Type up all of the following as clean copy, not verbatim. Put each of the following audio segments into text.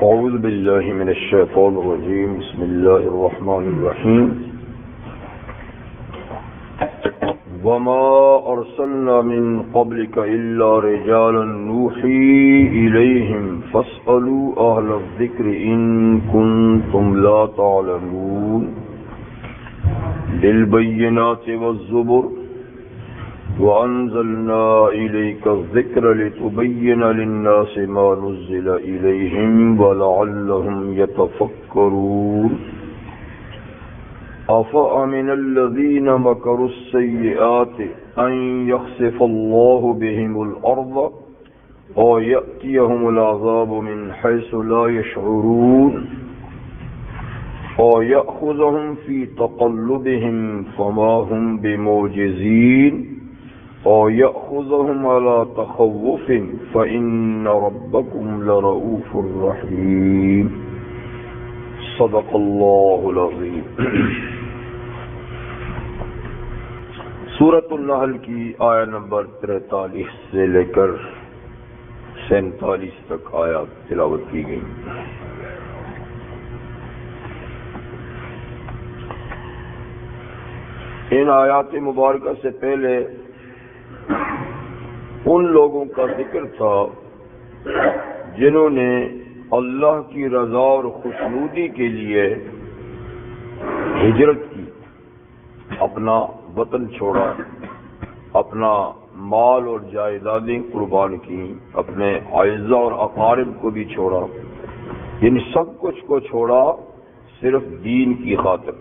اعوذ باللہ من الشیطان الرجیم بسم اللہ الرحمن الرحیم وما ارسلنا من قبلك الا رجالا نوحی الیہم فاسألوا اہل الذکر ان کنتم لا تعلمون بالبینات والزبر وَأَنزَلْنَا إِلَيْكَ الذِّكْرَ لِتُبَيِّنَ لِلنَّاسِ مَا نُزِّلَ إِلَيْهِمْ وَلَعَلَّهُمْ يَتَفَكَّرُونَ أَفَأَمِنَ الَّذِينَ مَكَرُوا السَّيِّئَاتِ أَن يَخْسِفَ اللَّهُ بِهِمُ الْأَرْضَ أَوْ يَأْتِيَهُمُ الْعَذَابُ مِنْ حَيْثُ لَا يَشْعُرُونَ أَوْ يَأْخُذَهُمْ فِي تَقَلُّبِهِمْ فَمَا هُمْ بِمُعْجِزِينَ أَوْ يَأْخُذَهُمْ عَلَى تَخَوُّفٍ فَإِنَّ رَبَّكُمْ لَرَءُوفٌ رَحِيمٌ صدق اللہ العظیم۔ سورۃ النحل کی آیہ نمبر 43 سے لے کر 47 تک آیات تلاوت کی گئی۔ ان آیات مبارکہ سے پہلے ان لوگوں کا ذکر تھا جنہوں نے اللہ کی رضا اور خوشنودی کے لیے ہجرت کی، اپنا وطن چھوڑا، اپنا مال اور جائیدادیں قربان کی، اپنے اعزاء اور اقارب کو بھی چھوڑا، یعنی سب کچھ کو چھوڑا صرف دین کی خاطر،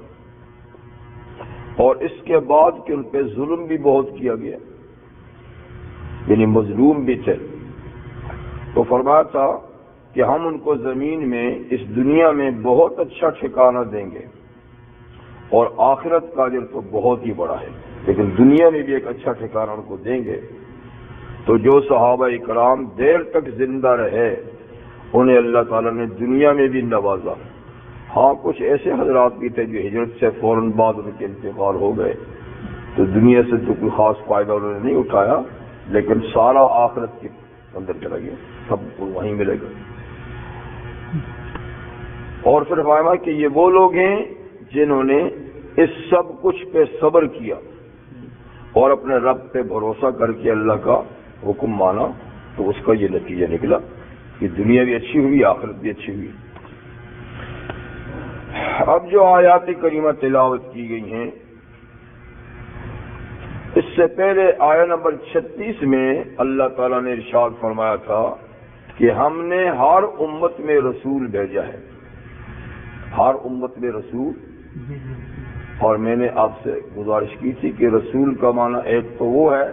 اور اس کے بعد کہ ان پہ ظلم بھی بہت کیا گیا، یعنی مظلوم بھی تھے، تو فرمایا تھا کہ ہم ان کو زمین میں اس دنیا میں بہت اچھا ٹھکانہ دیں گے، اور آخرت کا اجر تو بہت ہی بڑا ہے، لیکن دنیا میں بھی ایک اچھا ٹھکانہ ان کو دیں گے۔ تو جو صحابہ کرام دیر تک زندہ رہے انہیں اللہ تعالیٰ نے دنیا میں بھی نوازا۔ ہاں، کچھ ایسے حضرات بھی تھے جو ہجرت سے فوراً بعد ان کے انتقال ہو گئے، تو دنیا سے تو کوئی خاص فائدہ انہوں نے نہیں اٹھایا، لیکن سارا آخرت کے اندر چلا گیا، سب کو وہیں ملے گا۔ اور پھر فرمایا کہ یہ وہ لوگ ہیں جنہوں نے اس سب کچھ پہ صبر کیا اور اپنے رب پہ بھروسہ کر کے اللہ کا حکم مانا، تو اس کا یہ نتیجہ نکلا کہ دنیا بھی اچھی ہوئی، آخرت بھی اچھی ہوئی۔ اب جو آیات کریمہ تلاوت کی گئی ہیں، اس سے پہلے آیہ نمبر 36 میں اللہ تعالیٰ نے ارشاد فرمایا تھا کہ ہم نے ہر امت میں رسول بھیجا ہے، ہر امت میں رسول، اور میں نے آپ سے گزارش کی تھی کہ رسول کا معنی ایک تو وہ ہے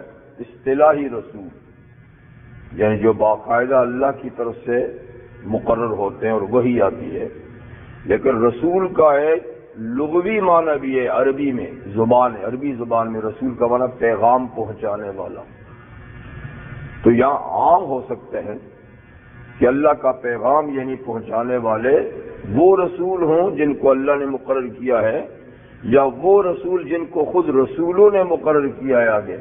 اصطلاحی رسول، یعنی جو باقاعدہ اللہ کی طرف سے مقرر ہوتے ہیں اور وحی آتی ہے، لیکن رسول کا ایک لغوی معنی بھی ہے، عربی میں زبان ہے، عربی زبان میں رسول کا معنی پیغام پہنچانے والا۔ تو یہاں عام ہو سکتے ہیں کہ اللہ کا پیغام یعنی پہنچانے والے وہ رسول ہوں جن کو اللہ نے مقرر کیا ہے، یا وہ رسول جن کو خود رسولوں نے مقرر کیا ہے آگے،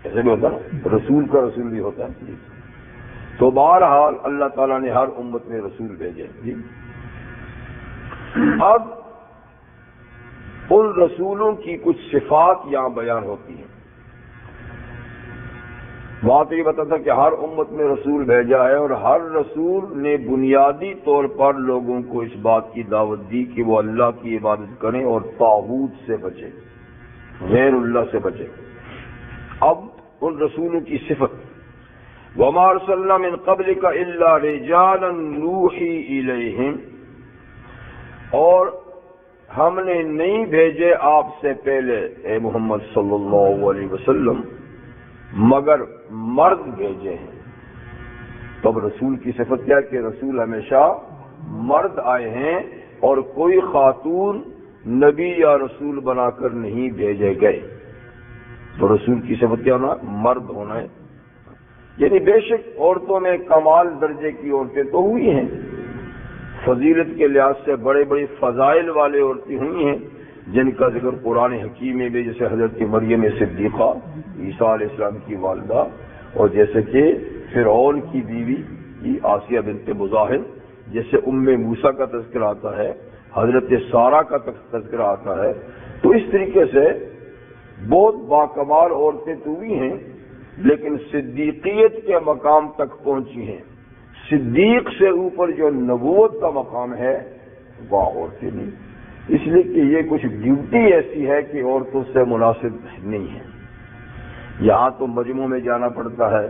ایسے بھی ہوتا ہے، رسول کا رسول بھی ہوتا ہے۔ تو بہرحال اللہ تعالیٰ نے ہر امت میں رسول بھیجے۔ جی، اب ان رسولوں کی کچھ صفات یہاں بیان ہوتی ہیں۔ بات یہ بتا تھا کہ ہر امت میں رسول بھیجا ہے، اور ہر رسول نے بنیادی طور پر لوگوں کو اس بات کی دعوت دی کہ وہ اللہ کی عبادت کریں اور طاغوت سے بچیں، غیر اللہ سے بچیں۔ اب ان رسولوں کی صفت، وَمَا أَرْسَلْنَا مِن قَبْلِكَ إِلَّا رِجَالًا نُوحِي إِلَيْهِمْ، اور ہم نے نہیں بھیجے آپ سے پہلے اے محمد صلی اللہ علیہ وسلم مگر مرد بھیجے ہیں۔ تو اب رسول کی صفت کیا کہ رسول ہمیشہ مرد آئے ہیں، اور کوئی خاتون نبی یا رسول بنا کر نہیں بھیجے گئے۔ تو رسول کی صفت کیا ہونا؟ مرد ہونا ہے، یعنی بے شک عورتوں میں کمال درجے کی عورتیں تو ہوئی ہیں، فضیلت کے لحاظ سے بڑے بڑے فضائل والے عورتیں ہوئی ہیں، جن کا ذکر قرآن حکیم میں بھی، جیسے حضرت مریم صدیقہ، عیسیٰ علیہ السلام کی والدہ، اور جیسے کہ فرعون کی بیوی آسیہ بنت مزاحم، جیسے موسیٰ کا تذکرہ آتا ہے، حضرت سارہ کا تذکرہ آتا ہے، تو اس طریقے سے بہت باکمال عورتیں تو بھی ہیں، لیکن صدیقیت کے مقام تک پہنچی ہیں۔ صدیق سے اوپر جو نبوت کا مقام ہے وہ عورتیں نہیں، اس لیے کہ یہ کچھ ڈیوٹی ایسی ہے کہ عورتوں سے مناسب نہیں ہے۔ یہاں تو مجموع میں جانا پڑتا ہے،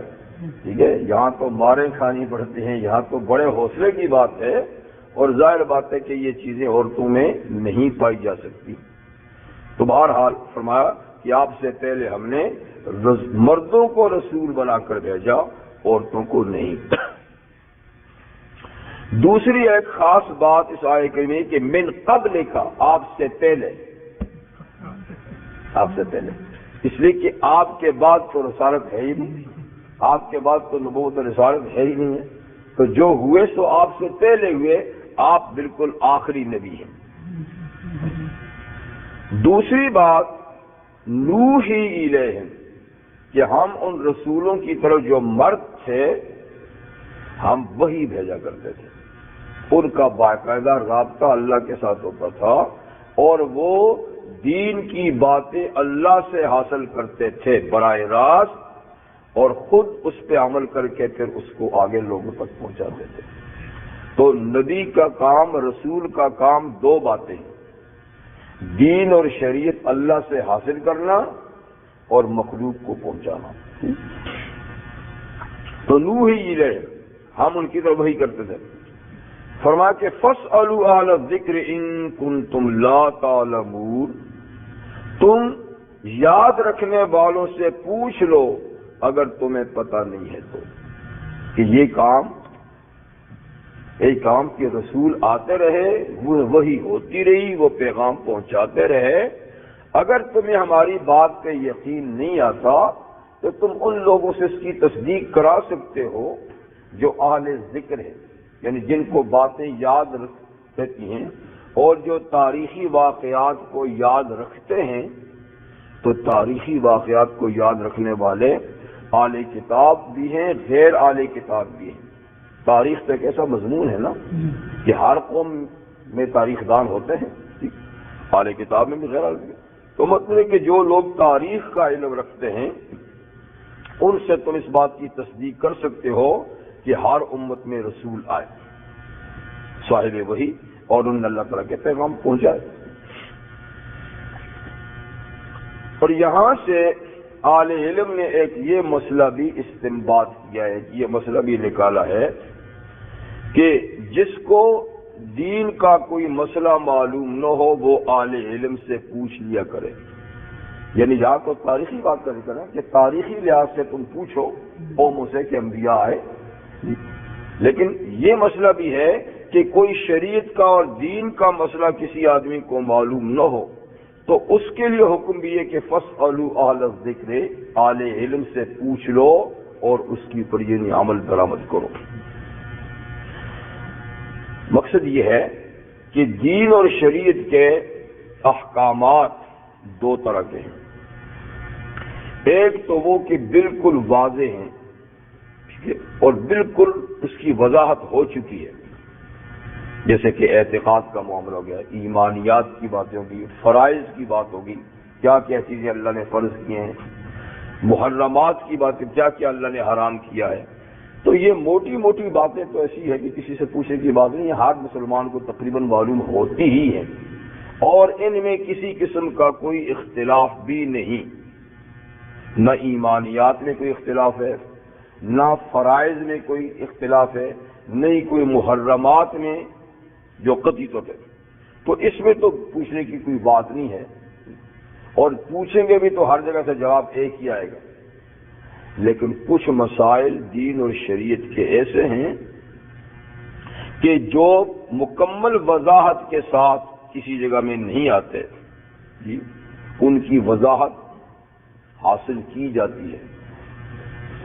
ٹھیک ہے، یہاں تو ماریں کھانی پڑتی ہیں، یہاں تو بڑے حوصلے کی بات ہے، اور ظاہر بات ہے کہ یہ چیزیں عورتوں میں نہیں پائی جا سکتی۔ تو بہرحال فرمایا کہ آپ سے پہلے ہم نے مردوں کو رسول بنا کر بھیجا، عورتوں کو نہیں۔ دوسری ایک خاص بات اس آیت میں کہ من قبل کا، آپ سے پہلے، آپ سے پہلے، اس لیے کہ آپ کے بعد تو رسالت ہے ہی نہیں، آپ کے بعد تو نبوت و رسالت ہے ہی نہیں ہے، تو جو ہوئے سو آپ سے پہلے ہوئے، آپ بالکل آخری نبی ہیں۔ دوسری بات نوحی الیہم، کہ ہم ان رسولوں کی طرف جو مرد تھے ہم وہی بھیجا کرتے تھے، ان کا باقاعدہ رابطہ اللہ کے ساتھ ہوتا تھا، اور وہ دین کی باتیں اللہ سے حاصل کرتے تھے براہ راست، اور خود اس پہ عمل کر کے پھر اس کو آگے لوگوں تک پہنچاتے تھے۔ تو نبی کا کام، رسول کا کام دو باتیں ہیں، دین اور شریعت اللہ سے حاصل کرنا اور مخلوق کو پہنچانا۔ تو نوحی الیہم، ہم ان کی طرف وہی کرتے تھے۔ فرمایا کہ فاسألوا اہل الذکر ان کنتم لا تعلمون، تم یاد رکھنے والوں سے پوچھ لو اگر تمہیں پتہ نہیں ہے تو، کہ یہ کام کہ رسول آتے رہے، وہ وہی ہوتی رہی، وہ پیغام پہنچاتے رہے، اگر تمہیں ہماری بات پہ یقین نہیں آتا تو تم ان لوگوں سے اس کی تصدیق کرا سکتے ہو جو اہل ذکر ہیں، یعنی جن کو باتیں یاد رہتی ہیں اور جو تاریخی واقعات کو یاد رکھتے ہیں۔ تو تاریخی واقعات کو یاد رکھنے والے اہل کتاب بھی ہیں، غیر اہل کتاب بھی ہیں۔ تاریخ تو ایک ایسا مضمون ہے نا کہ ہر قوم میں تاریخ دان ہوتے ہیں، اہل کتاب میں بھی غیر اہل کتاب۔ تو مطلب ہے کہ جو لوگ تاریخ کا علم رکھتے ہیں ان سے تم اس بات کی تصدیق کر سکتے ہو کہ ہر امت میں رسول آئے، صاحب وحی، اور انہوں نے اللہ تعالیٰ کے پیغام پہنچائے۔ اور یہاں سے اہل علم نے ایک یہ مسئلہ بھی استنباط کیا ہے، یہ مسئلہ بھی نکالا ہے کہ جس کو دین کا کوئی مسئلہ معلوم نہ ہو وہ اہل علم سے پوچھ لیا کرے۔ یعنی یہاں تو تاریخی بات کا ذکر ہے کہ تاریخی لحاظ سے تم پوچھو قوموں سے کہ انبیاء آئے، لیکن یہ مسئلہ بھی ہے کہ کوئی شریعت کا اور دین کا مسئلہ کسی آدمی کو معلوم نہ ہو تو اس کے لیے حکم بھی ہے کہ فاسألوا اہل الذکر، اہل علم سے پوچھ لو اور اس کی پر یعنی عمل درآمد کرو۔ مقصد یہ ہے کہ دین اور شریعت کے احکامات دو طرح کے ہیں، ایک تو وہ کہ بالکل واضح ہیں، ٹھیک ہے، اور بالکل اس کی وضاحت ہو چکی ہے، جیسے کہ اعتقاد کا معاملہ ہو گیا، ایمانیات کی باتیں ہوگی، فرائض کی بات ہوگی، کیا کیا چیزیں اللہ نے فرض کی ہیں، محرمات کی باتیں، کیا کیا اللہ نے حرام کیا ہے۔ تو یہ موٹی موٹی باتیں تو ایسی ہے کہ کسی سے پوچھنے کی بات نہیں، ہر مسلمان کو تقریباً معلوم ہوتی ہی ہے، اور ان میں کسی قسم کا کوئی اختلاف بھی نہیں، نہ ایمانیات میں کوئی اختلاف ہے، نہ فرائض میں کوئی اختلاف ہے، نہ ہی کوئی محرمات میں جو قطعی طور ہے۔ تو اس میں تو پوچھنے کی کوئی بات نہیں ہے، اور پوچھیں گے بھی تو ہر جگہ سے جواب ایک ہی آئے گا۔ لیکن کچھ مسائل دین اور شریعت کے ایسے ہیں کہ جو مکمل وضاحت کے ساتھ کسی جگہ میں نہیں آتے، جی ان کی وضاحت حاصل کی جاتی ہے،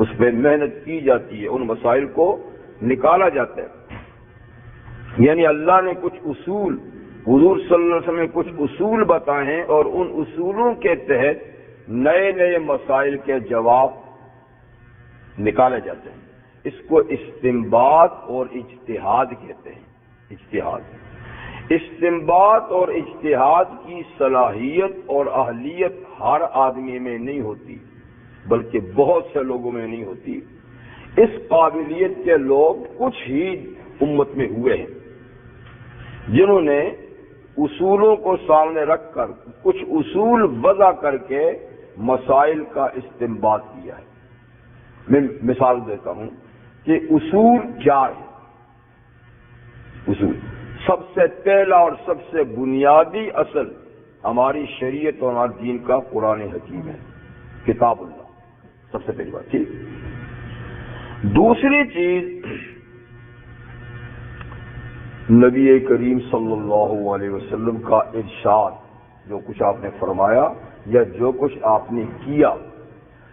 اس پہ محنت کی جاتی ہے، ان مسائل کو نکالا جاتا ہے۔ یعنی اللہ نے کچھ اصول، حضور صلی اللہ علیہ وسلم نے کچھ اصول بتائے ہیں، اور ان اصولوں کے تحت نئے نئے مسائل کے جواب نکالے جاتے ہیں۔ اس کو استنباط اور اجتہاد کہتے ہیں۔ اجتہاد، استنباط اور اجتہاد کی صلاحیت اور اہلیت ہر آدمی میں نہیں ہوتی، بلکہ بہت سے لوگوں میں نہیں ہوتی۔ اس قابلیت کے لوگ کچھ ہی امت میں ہوئے ہیں جنہوں نے اصولوں کو سامنے رکھ کر کچھ اصول وضع کر کے مسائل کا استنباط کیا ہے۔ میں مثال دیتا ہوں کہ اصول کیا ہے۔ اصول سب سے پہلا اور سب سے بنیادی اصل ہماری شریعت اور ہمارے دین کا قرآن حکیم ہے، کتاب اللہ، سب سے پہلی بات۔ ٹھیک، دوسری چیز نبی کریم صلی اللہ علیہ وسلم کا ارشاد، جو کچھ آپ نے فرمایا یا جو کچھ آپ نے کیا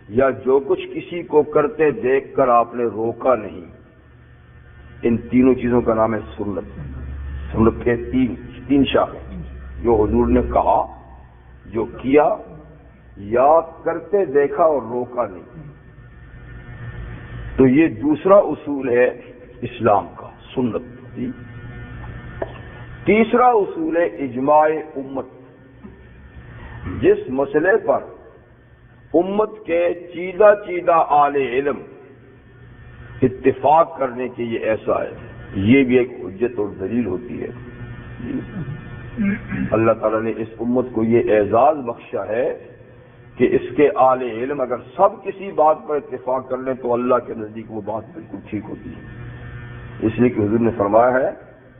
یا جو کچھ کسی کو کرتے دیکھ کر آپ نے روکا نہیں، ان تینوں چیزوں کا نام ہے سنت۔ سنت کے تین شاخیں، جو حضور نے کہا، جو کیا یا کرتے دیکھا اور روکا نہیں۔ تو یہ دوسرا اصول ہے اسلام کا، سنت۔ تیسرا اصول ہے اجماع امت۔ جس مسئلے پر امت کے چیدہ اہل علم اتفاق کرنے کے یہ ایسا ہے، یہ بھی ایک حجت اور دلیل ہوتی ہے۔ اللہ تعالیٰ نے اس امت کو یہ اعزاز بخشا ہے کہ اس کے اہل علم اگر سب کسی بات پر اتفاق کر لیں تو اللہ کے نزدیک وہ بات بالکل ٹھیک ہوتی ہے۔ اس لیے کہ حضور نے فرمایا ہے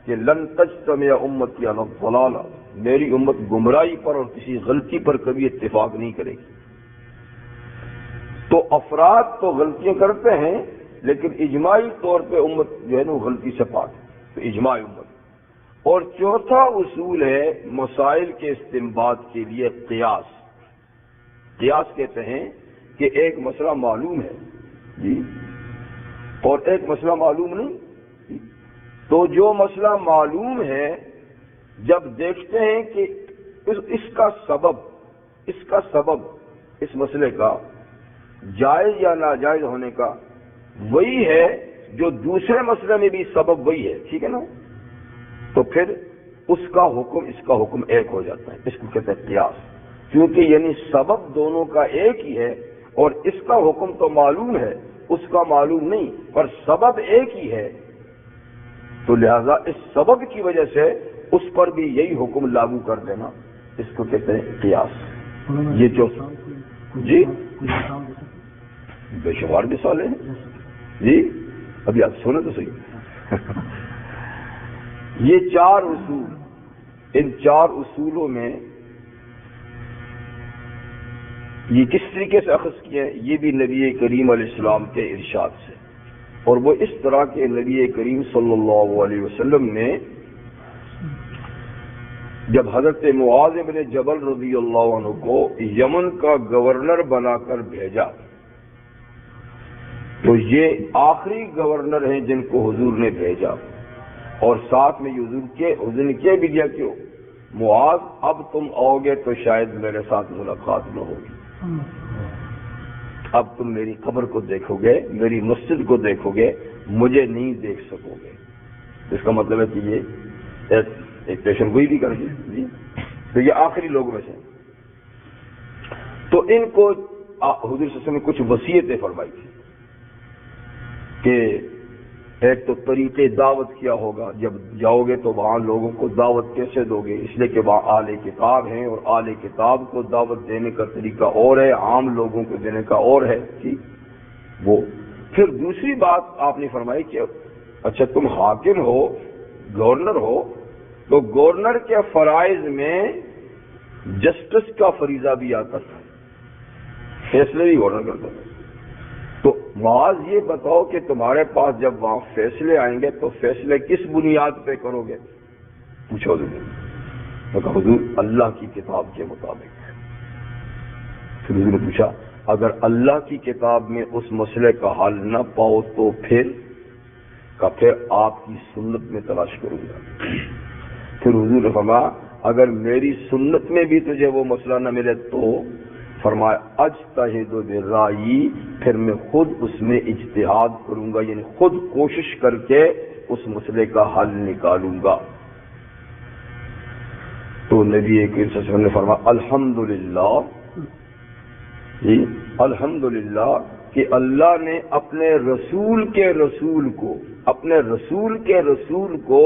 کہ لن تجتمع امتی علی الضلالہ، میری امت گمراہی پر اور کسی غلطی پر کبھی اتفاق نہیں کرے گی۔ تو افراد تو غلطیاں کرتے ہیں، لیکن اجماعی طور پہ امت جو ہے نا غلطی سے پاک ہے، تو اجماع امت۔ اور چوتھا اصول ہے مسائل کے استنباط کے لیے قیاس۔ قیاس کہتے ہیں کہ ایک مسئلہ معلوم ہے جی اور ایک مسئلہ معلوم نہیں، تو جو مسئلہ معلوم ہے جب دیکھتے ہیں کہ اس کا سبب اس مسئلے کا جائز یا ناجائز ہونے کا وہی ہے جو دوسرے مسئلے میں بھی سبب وہی ہے، ٹھیک ہے نا، تو پھر اس کا حکم ایک ہو جاتا ہے۔ اس کو کہتے ہیں قیاس، کیونکہ یعنی سبب دونوں کا ایک ہی ہے اور اس کا حکم تو معلوم ہے، اس کا معلوم نہیں، پر سبب ایک ہی ہے، تو لہذا اس سبب کی وجہ سے اس پر بھی یہی حکم لاگو کر دینا، اس کو کہتے ہیں قیاس۔ یہ جو جی بے شمار مثالیں ہیں جی، ابھی آپ سنیں تو صحیح۔ یہ چار اصول، ان چار اصولوں میں یہ کس طریقے سے اخذ کیے ہیں، یہ بھی نبی کریم علیہ السلام کے ارشاد سے، اور وہ اس طرح کہ نبی کریم صلی اللہ علیہ وسلم نے جب حضرت معاذ بن جبل رضی اللہ عنہ کو یمن کا گورنر بنا کر بھیجا، تو یہ آخری گورنر ہیں جن کو حضور نے بھیجا، اور ساتھ میں حضور نے کہہ بھی دیا کہ معاذ اب تم آؤ گے تو شاید میرے ساتھ ملاقات نہ ہوگی، اب تم میری قبر کو دیکھو گے، میری مسجد کو دیکھو گے، مجھے نہیں دیکھ سکو گے۔ اس کا مطلب ہے کہ یہ ایک پیشن گوئی بھی کر گئی، تو یہ آخری لوگوں میں سے۔ تو ان کو حضور صلی اللہ علیہ وسلم نے کچھ وصیتیں فرمائی تھی کہ ایک تو طریقے دعوت کیا ہوگا، جب جاؤ گے تو وہاں لوگوں کو دعوت کیسے دو گے، اس لیے کہ وہاں اہل کتاب ہیں اور اہل کتاب کو دعوت دینے کا طریقہ اور ہے، عام لوگوں کو دینے کا اور ہے، ٹھیک وہ۔ پھر دوسری بات آپ نے فرمائی کہ اچھا تم حاکم ہو، گورنر ہو، تو گورنر کے فرائض میں جسٹس کا فریضہ بھی آتا تھا، فیصلے بھی گورنر کرتا تھا۔ تو معاذ یہ بتاؤ کہ تمہارے پاس جب وہاں فیصلے آئیں گے تو فیصلے کس بنیاد پہ کرو گے، پوچھو حضور نے۔ میں کہا حضور اللہ کی کتاب کے مطابق۔ پھر حضور نے پوچھا اگر اللہ کی کتاب میں اس مسئلے کا حل نہ پاؤ تو پھر آپ کی سنت میں تلاش کروں گا۔ پھر حضور نے فرمایا اگر میری سنت میں بھی تجھے وہ مسئلہ نہ ملے تو فرمایا اجتہد برأیی، پھر میں خود اس میں اجتہاد کروں گا، یعنی خود کوشش کر کے اس مسئلے کا حل نکالوں گا۔ تو نبی کریم صلی اللہ علیہ وسلم نے فرمایا الحمدللہ، جی الحمدللہ کہ اللہ نے اپنے رسول کے رسول کو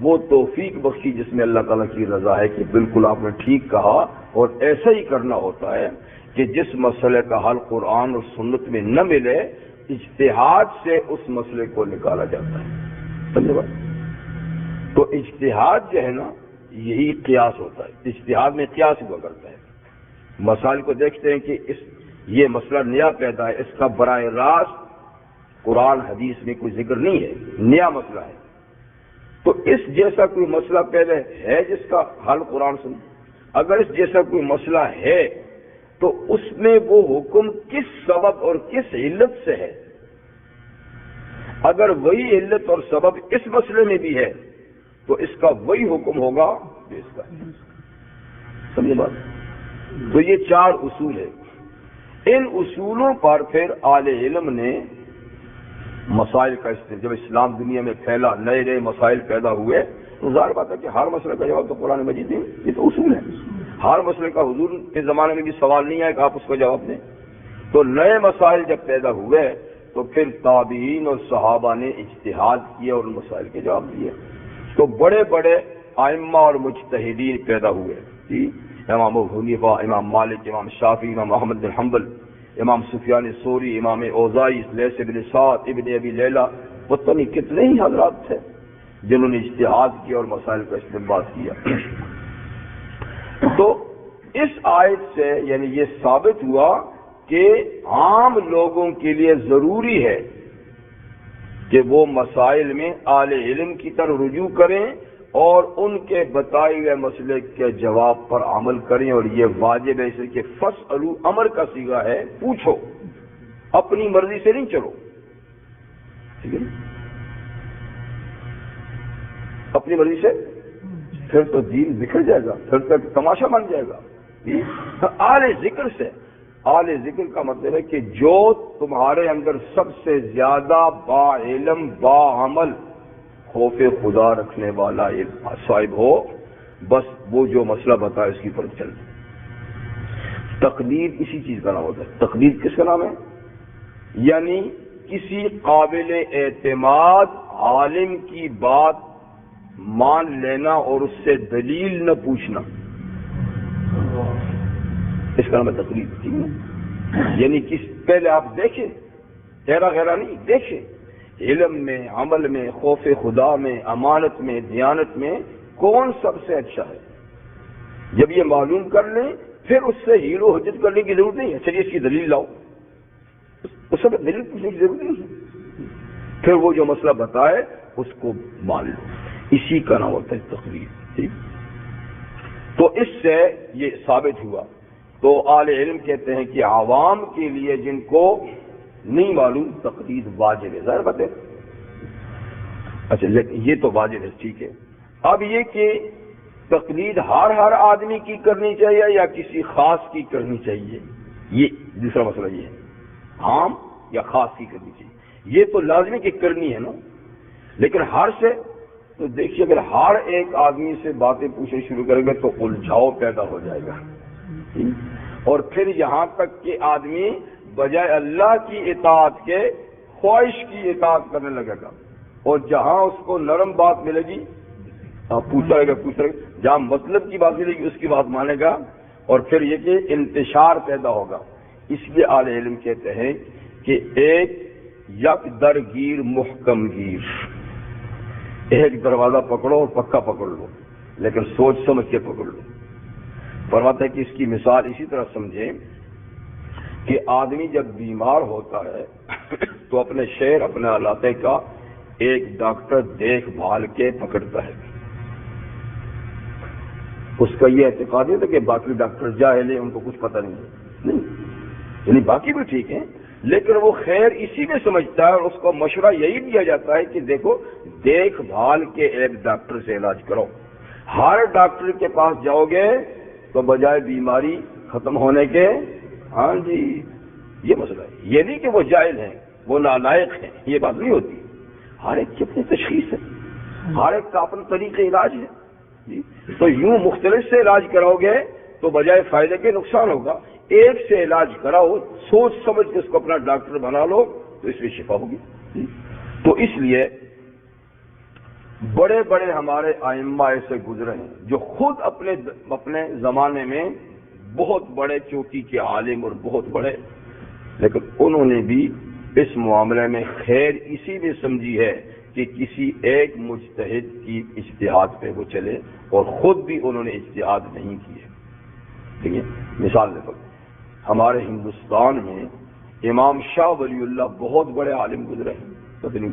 وہ توفیق بخشی جس میں اللہ تعالیٰ کی رضا ہے کہ بالکل آپ نے ٹھیک کہا، اور ایسا ہی کرنا ہوتا ہے کہ جس مسئلے کا حل قرآن اور سنت میں نہ ملے، اجتہاد سے اس مسئلے کو نکالا جاتا ہے۔ سمجھے بات؟ تو اجتہاد جو ہے نا، یہی قیاس ہوتا ہے، اجتہاد میں قیاس ہوا کرتا ہے۔ مسائل کو دیکھتے ہیں کہ یہ مسئلہ نیا پیدا ہے، اس کا براہ راست قرآن حدیث میں کوئی ذکر نہیں ہے، نیا مسئلہ ہے، تو اس جیسا کوئی مسئلہ پہلے ہے جس کا حل قرآن سن، اگر اس جیسا کوئی مسئلہ ہے تو اس میں وہ حکم کس سبب اور کس علت سے ہے؟ اگر وہی علت اور سبب اس مسئلے میں بھی ہے تو اس کا وہی حکم ہوگا جو اس کا ہے۔ سمجھے بات؟ تو یہ 4 اصول ہے، ان اصولوں پر پھر اہل علم نے مسائل کا جب اسلام دنیا میں پھیلا، نئے مسائل پیدا ہوئے، تو ظاہر بات ہے کہ ہر مسئلے کا جواب تو قرآن مجید ہے، یہ تو اصول ہے۔ ہر مسئلے کا حضور کے زمانے میں بھی سوال نہیں ہے کہ آپ اس کا جواب دیں۔ تو نئے مسائل جب پیدا ہوئے تو پھر تابعین اور صحابہ نے اجتہاد کیا اور ان مسائل کے جواب دیے، تو بڑے بڑے ائمہ اور مجتہدین پیدا ہوئے، جی امام ابو حنیفہ، امام مالک، امام شافعی، امام احمد بن حنبل، امام سفیان ثوری، امام اوزاعی، لیث بن سعد، ابن ابی لیلہ، پتہ نہیں کتنے ہی حضرات تھے جنہوں نے اجتہاد کیا اور مسائل کا استنباط کیا۔ تو اس آیت سے یعنی یہ ثابت ہوا کہ عام لوگوں کے لیے ضروری ہے کہ وہ مسائل میں اہل علم کی طرف رجوع کریں اور ان کے بتائے ہوئے مسئلے کے جواب پر عمل کریں، اور یہ واجب ہے، اس لیے کہ فاسألوا امر کا صیغہ ہے، پوچھو، اپنی مرضی سے نہیں چلو، ٹھیک ہے؟ اپنی مرضی سے پھر تو دین بکھر جائے گا، پھر تو تماشا بن جائے گا۔ اہل ذکر سے، اہل ذکر کا مطلب ہے کہ جو تمہارے اندر سب سے زیادہ با علم، با عمل، خوف خدا رکھنے والا صاحب ہو، بس وہ جو مسئلہ بتائے اس کی پر چل۔ تقلید اسی چیز کا نام ہوتا ہے۔ تقلید کس کا نام ہے؟ یعنی کسی قابل اعتماد عالم کی بات مان لینا اور اس سے دلیل نہ پوچھنا، اس کا نام ہے تقلید، ٹھیک ہے؟ یعنی پہلے آپ دیکھیں، غیرہ نہیں، دیکھیں علم میں، عمل میں، خوف خدا میں، امانت میں، دیانت میں کون سب سے اچھا ہے۔ جب یہ معلوم کر لیں پھر اس سے ہیل و حجت کرنے کی ضرورت نہیں ہے، چلیے اس کی دلیل لاؤ، اس سے دلیل پوچھنے کی ضرورت نہیں ہے، پھر وہ جو مسئلہ بتائے اس کو مان لو، اسی کا نام ہوتا ہے تقلید، ٹھیک؟ تو اس سے یہ ثابت ہوا۔ تو اہل علم کہتے ہیں کہ عوام کے لیے جن کو نہیں معلوم تقلید واجب ہے، ظاہر بات ہے۔ اچھا لیکن یہ تو واجب ہے، ٹھیک ہے۔ اب یہ کہ تقلید ہر آدمی کی کرنی چاہیے یا کسی خاص کی کرنی چاہیے، یہ دوسرا مسئلہ یہ ہے، عام یا خاص کی کرنی چاہیے، یہ تو لازمی کہ کرنی ہے نا، لیکن ہر سے تو دیکھیے اگر ہر ایک آدمی سے باتیں پوچھنا شروع کریں گے تو الجھاؤ پیدا ہو جائے گا، اور پھر یہاں تک کہ آدمی بجائے اللہ کی اطاعت کے خواہش کی اطاعت کرنے لگے گا، اور جہاں اس کو نرم بات ملے گی پوچھتا رہے گا، جہاں مطلب کی بات ملے گی اس کی بات مانے گا، اور پھر یہ کہ انتشار پیدا ہوگا۔ اس لیے اہل علم کہتے ہیں کہ ایک یک درگیر محکم گیر، ایک دروازہ پکڑو اور پکا پکڑ لو، لیکن سوچ سمجھ کے پکڑ لو۔ فرماتا ہے کہ اس کی مثال اسی طرح سمجھیں کہ آدمی جب بیمار ہوتا ہے تو اپنے شہر، اپنے علاقے کا ایک ڈاکٹر دیکھ بھال کے پکڑتا ہے، اس کا یہ اعتقاد ہے کہ باقی ڈاکٹر جاہل ہیں، ان کو کچھ پتہ نہیں، یعنی باقی بھی ٹھیک ہیں لیکن وہ خیر اسی میں سمجھتا ہے، اور اس کو مشورہ یہی دیا جاتا ہے کہ دیکھو دیکھ بھال کے ایک ڈاکٹر سے علاج کرو۔ ہر ڈاکٹر کے پاس جاؤ گے تو بجائے بیماری ختم ہونے کے، ہاں جی یہ مسئلہ ہے، یہ نہیں کہ وہ جاہل ہیں، وہ نالائق ہیں، یہ بات نہیں ہوتی۔ ہر ایک کی اپنی تشخیص ہے، ہر ایک کا اپنا طریقہ علاج ہے جی۔ تو یوں مختلف سے علاج کراؤ گے تو بجائے فائدے کے نقصان ہوگا۔ ایک سے علاج کراؤ، سوچ سمجھ کے اس کو اپنا ڈاکٹر بنا لو تو اس میں شفا ہوگی جی۔ تو اس لیے بڑے بڑے ہمارے ائمہ ایسے گزرے ہیں جو خود اپنے زمانے میں بہت بڑے چوٹی کے عالم اور بہت بڑے، لیکن انہوں نے بھی اس معاملے میں خیر اسی میں سمجھی ہے کہ کسی ایک مجتہد کی اجتہاد پہ وہ چلے، اور خود بھی انہوں نے اجتہاد نہیں کیے۔ دیکھیے مثال لے لو، ہمارے ہندوستان میں امام شاہ ولی اللہ بہت بڑے عالم گزرے ہیں،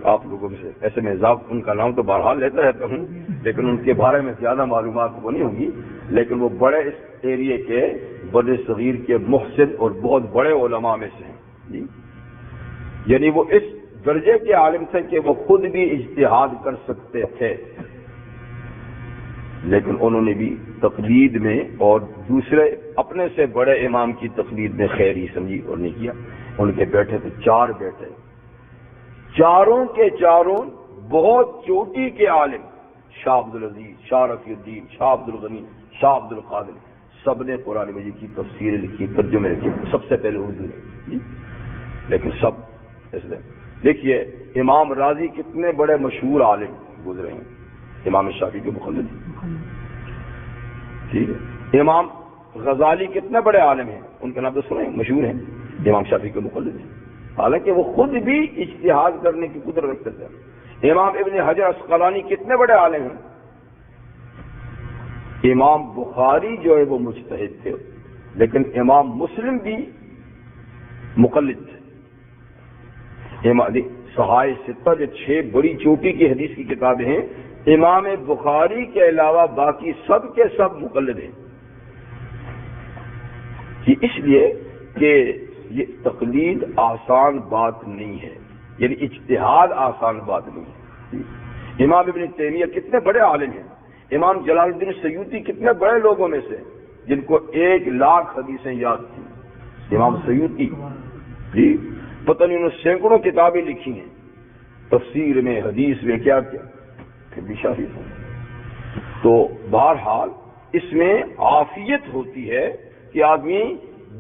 آپ لوگوں میں سے ایسے میں ان کا نام تو بہرحال لیتا رہتا ہوں، لیکن ان کے بارے میں زیادہ معلومات وہ نہیں ہوگی، لیکن وہ بڑے اس ایریے کے بڑے صغیر کے محسن اور بہت بڑے علماء میں سے ہیں جی۔ یعنی وہ اس درجے کے عالم تھے کہ وہ خود بھی اجتہاد کر سکتے تھے، لیکن انہوں نے بھی تقلید میں اور دوسرے اپنے سے بڑے امام کی تقلید میں خیر ہی سمجھی اور نہیں کیا۔ ان کے بیٹے تھے 4 بیٹے، چاروں کے چاروں بہت چوٹی کے عالم، شاہ عبد العزیز، شاہ رفیع الدین، شاہ عبد الغنی، شاہ عبد القادر، سب نے قرآن مجید کی تفسیر لکھی، ترجمے لکھے، سب سے پہلے اردو میں، لیکن سب اس لیے دیکھیے امام راضی کتنے بڑے مشہور عالم گزرے ہیں، امام شافعی کے مقلد، ٹھیک ہے۔ امام غزالی کتنے بڑے عالم ہیں، ان کا نام تو سنیں، مشہور ہیں، امام شافعی کے مقلد ہیں، حالانکہ وہ خود بھی اجتہاد کرنے کی قدرت رکھتے تھے۔ امام ابن حجر عسقلانی کتنے بڑے عالم ہیں۔ امام بخاری جو ہے وہ مجتہد تھے، لیکن امام مسلم بھی مقلد تھے۔ صحائح ستہ جو 6 بڑی چوٹی کی حدیث کی کتابیں ہیں، امام بخاری کے علاوہ باقی سب کے سب مقلد ہیں، اس لیے کہ یہ تقلید آسان بات نہیں ہے، یعنی اجتہاد آسان بات نہیں ہے۔ امام ابن تیمیہ کتنے بڑے عالم ہیں، امام جلال الدین سیوطی کتنے بڑے لوگوں میں سے جن کو 1,00,000 حدیثیں یاد تھیں، امام سیوطی جی، پتہ نہیں انہوں نے سینکڑوں کتابیں لکھی ہیں، تفسیر میں، حدیث میں، کیا کیا پھر بھی شافعی ہیں۔ تو بہرحال اس میں عافیت ہوتی ہے کہ آدمی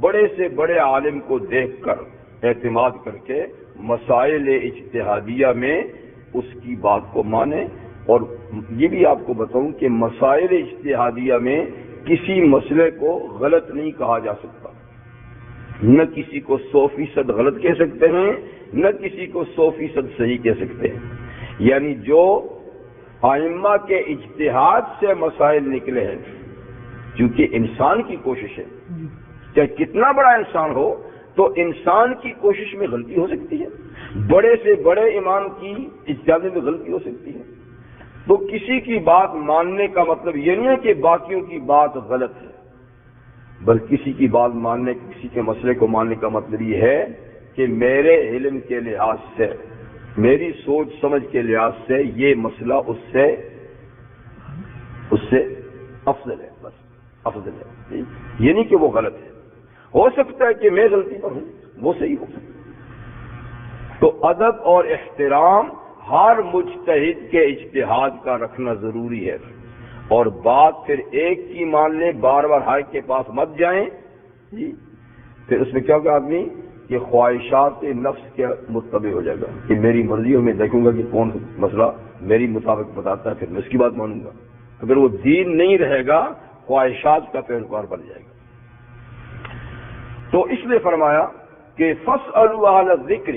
بڑے سے بڑے عالم کو دیکھ کر اعتماد کر کے مسائل اجتہادیہ میں اس کی بات کو مانے۔ اور یہ بھی آپ کو بتاؤں کہ مسائل اجتہادیہ میں کسی مسئلے کو غلط نہیں کہا جا سکتا، نہ کسی کو 100% غلط کہہ سکتے ہیں، نہ کسی کو 100% صحیح کہہ سکتے ہیں۔ یعنی جو ائمہ کے اجتہاد سے مسائل نکلے ہیں، کیونکہ انسان کی کوشش ہے، چاہے کتنا بڑا انسان ہو تو انسان کی کوشش میں غلطی ہو سکتی ہے، بڑے سے بڑے امام کی اجتہاد میں غلطی ہو سکتی ہے۔ تو کسی کی بات ماننے کا مطلب یہ نہیں ہے کہ باقیوں کی بات غلط ہے، بلکہ کسی کی بات ماننے، کسی کے مسئلے کو ماننے کا مطلب یہ ہے کہ میرے علم کے لحاظ سے، میری سوچ سمجھ کے لحاظ سے یہ مسئلہ اس سے افضل ہے، بس افضل ہے، یہ نہیں کہ وہ غلط ہے۔ ہو سکتا ہے کہ میں غلطی پر ہوں، وہ صحیح ہو سکتا ہے۔ تو ادب اور احترام ہر مجتہد کے اجتہاد کا رکھنا ضروری ہے، اور بات پھر ایک کی مان لیں، بار بار ہر کے پاس مت جائیں جی، پھر اس میں کیا ہوگا، آدمی یہ خواہشات نفس کے متبع ہو جائے گا کہ میری مرضی میں دیکھوں گا کہ کون مسئلہ میری مطابق بتاتا ہے، پھر میں اس کی بات مانوں گا۔ اگر وہ دین نہیں رہے گا، خواہشات کا پیروکار بن جائے گا۔ تو اس لیے فرمایا کہ فاسألوا اہل الذکر،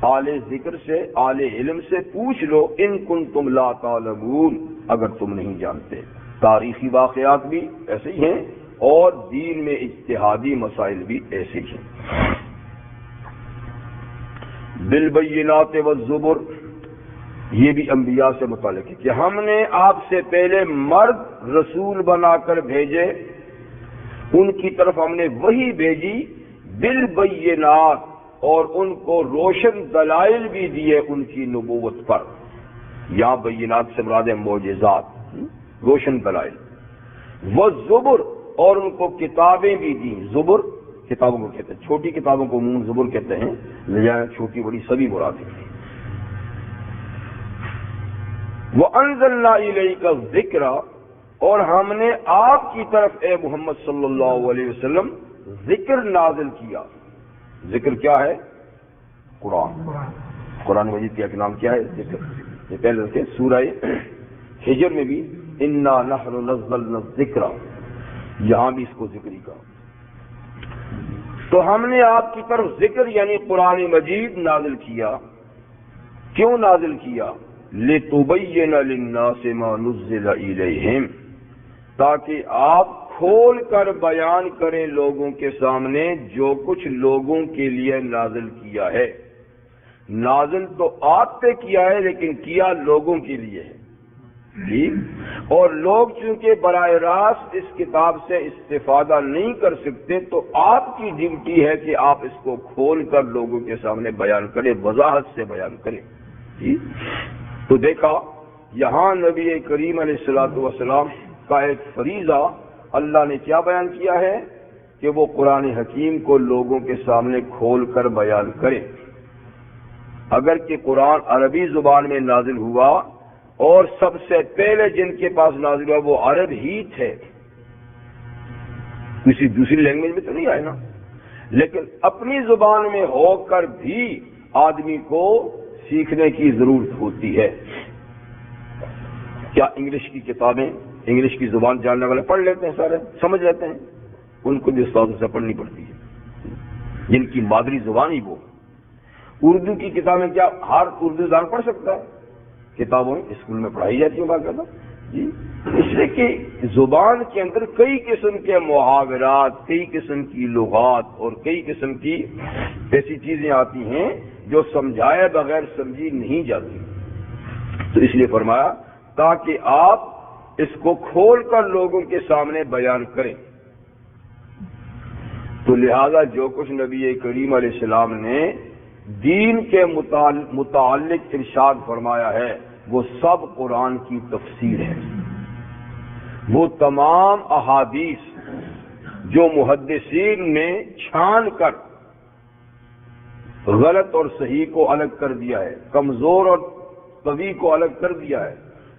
اہل ذکر سے، اہل علم سے پوچھ لو، ان کنتم لا تعلمون، اگر تم نہیں جانتے۔ تاریخی واقعات بھی ایسے ہی ہیں اور دین میں اجتہادی مسائل بھی ایسے ہی ہیں۔ بالبینات والزبر، یہ بھی انبیاء سے متعلق ہے کہ ہم نے آپ سے پہلے مرد رسول بنا کر بھیجے، ان کی طرف ہم نے وحی بھیجی، بالبینات، اور ان کو روشن دلائل بھی دیے ان کی نبوت پر۔ یہاں بینات سے مراد ہے معجزات، روشن دلائل۔ والزبر، اور ان کو کتابیں بھی دیں، زبر کتابوں کو کہتے ہیں، چھوٹی کتابوں کو عموماً زبر کہتے ہیں، لہذا چھوٹی بڑی سبھی مراد ہیں۔ وَأَنزَلْنَا إِلَيْكَ الذِّكْرَ، اور ہم نے آپ کی طرف اے محمد صلی اللہ علیہ وسلم ذکر نازل کیا۔ ذکر کیا ہے؟ قرآن۔ قرآن مجید کا ایک نام کیا ہے؟ ذکر۔ یہ پہلے دیکھیں سورہ ہجر میں بھی اِنَّا نَحْنُ نَزَّلْنَا الذِّكْرَ، یہاں بھی اس کو ذکری کہا۔ تو ہم نے آپ کی طرف ذکر یعنی قرآن مجید نازل کیا۔ کیوں نازل کیا؟ لِتُبَيِّنَ لِلنَّاسِ مَا نُزِّلَ إِلَيْهِمْ، تاکہ آپ کھول کر بیان کریں لوگوں کے سامنے جو کچھ لوگوں کے لیے نازل کیا ہے۔ نازل تو آپ پہ کیا ہے لیکن کیا لوگوں کے لیے ہے، ٹھیک؟ اور لوگ چونکہ براہ راست اس کتاب سے استفادہ نہیں کر سکتے تو آپ کی ڈیوٹی ہے کہ آپ اس کو کھول کر لوگوں کے سامنے بیان کریں، وضاحت سے بیان کریں، ٹھیک؟ تو دیکھا یہاں نبی کریم علیہ الصلوۃ والسلام کا ایک فریضہ اللہ نے کیا بیان کیا ہے کہ وہ قرآن حکیم کو لوگوں کے سامنے کھول کر بیان کرے۔ اگر کہ قرآن عربی زبان میں نازل ہوا اور سب سے پہلے جن کے پاس نازل ہوا وہ عرب ہی تھے، کسی دوسری لینگویج میں تو نہیں آئے نا، لیکن اپنی زبان میں ہو کر بھی آدمی کو سیکھنے کی ضرورت ہوتی ہے۔ کیا انگلش کی کتابیں انگلش کی زبان جاننے والے پڑھ لیتے ہیں، سارے سمجھ لیتے ہیں؟ ان کو بھی استادوں سے پڑھنی پڑتی ہے جن کی مادری زبان ہی وہ۔ اردو کی کتابیں کیا ہر اردو دان پڑھ سکتا ہے؟ کتابوں اسکول میں پڑھائی جاتی ہیں باقاعدہ، جی، اس لیے کہ زبان کے اندر کئی قسم کے محاورات، کئی قسم کی لغات اور کئی قسم کی ایسی چیزیں آتی ہیں جو سمجھائے بغیر سمجھی نہیں جاتی۔ تو اس لیے فرمایا تاکہ آپ اس کو کھول کر لوگوں کے سامنے بیان کریں۔ تو لہذا جو کچھ نبی کریم علیہ السلام نے دین کے متعلق ارشاد فرمایا ہے وہ سب قرآن کی تفسیر ہے۔ وہ تمام احادیث جو محدثین نے چھان کر غلط اور صحیح کو الگ کر دیا ہے، کمزور اور قوی کو الگ کر دیا ہے،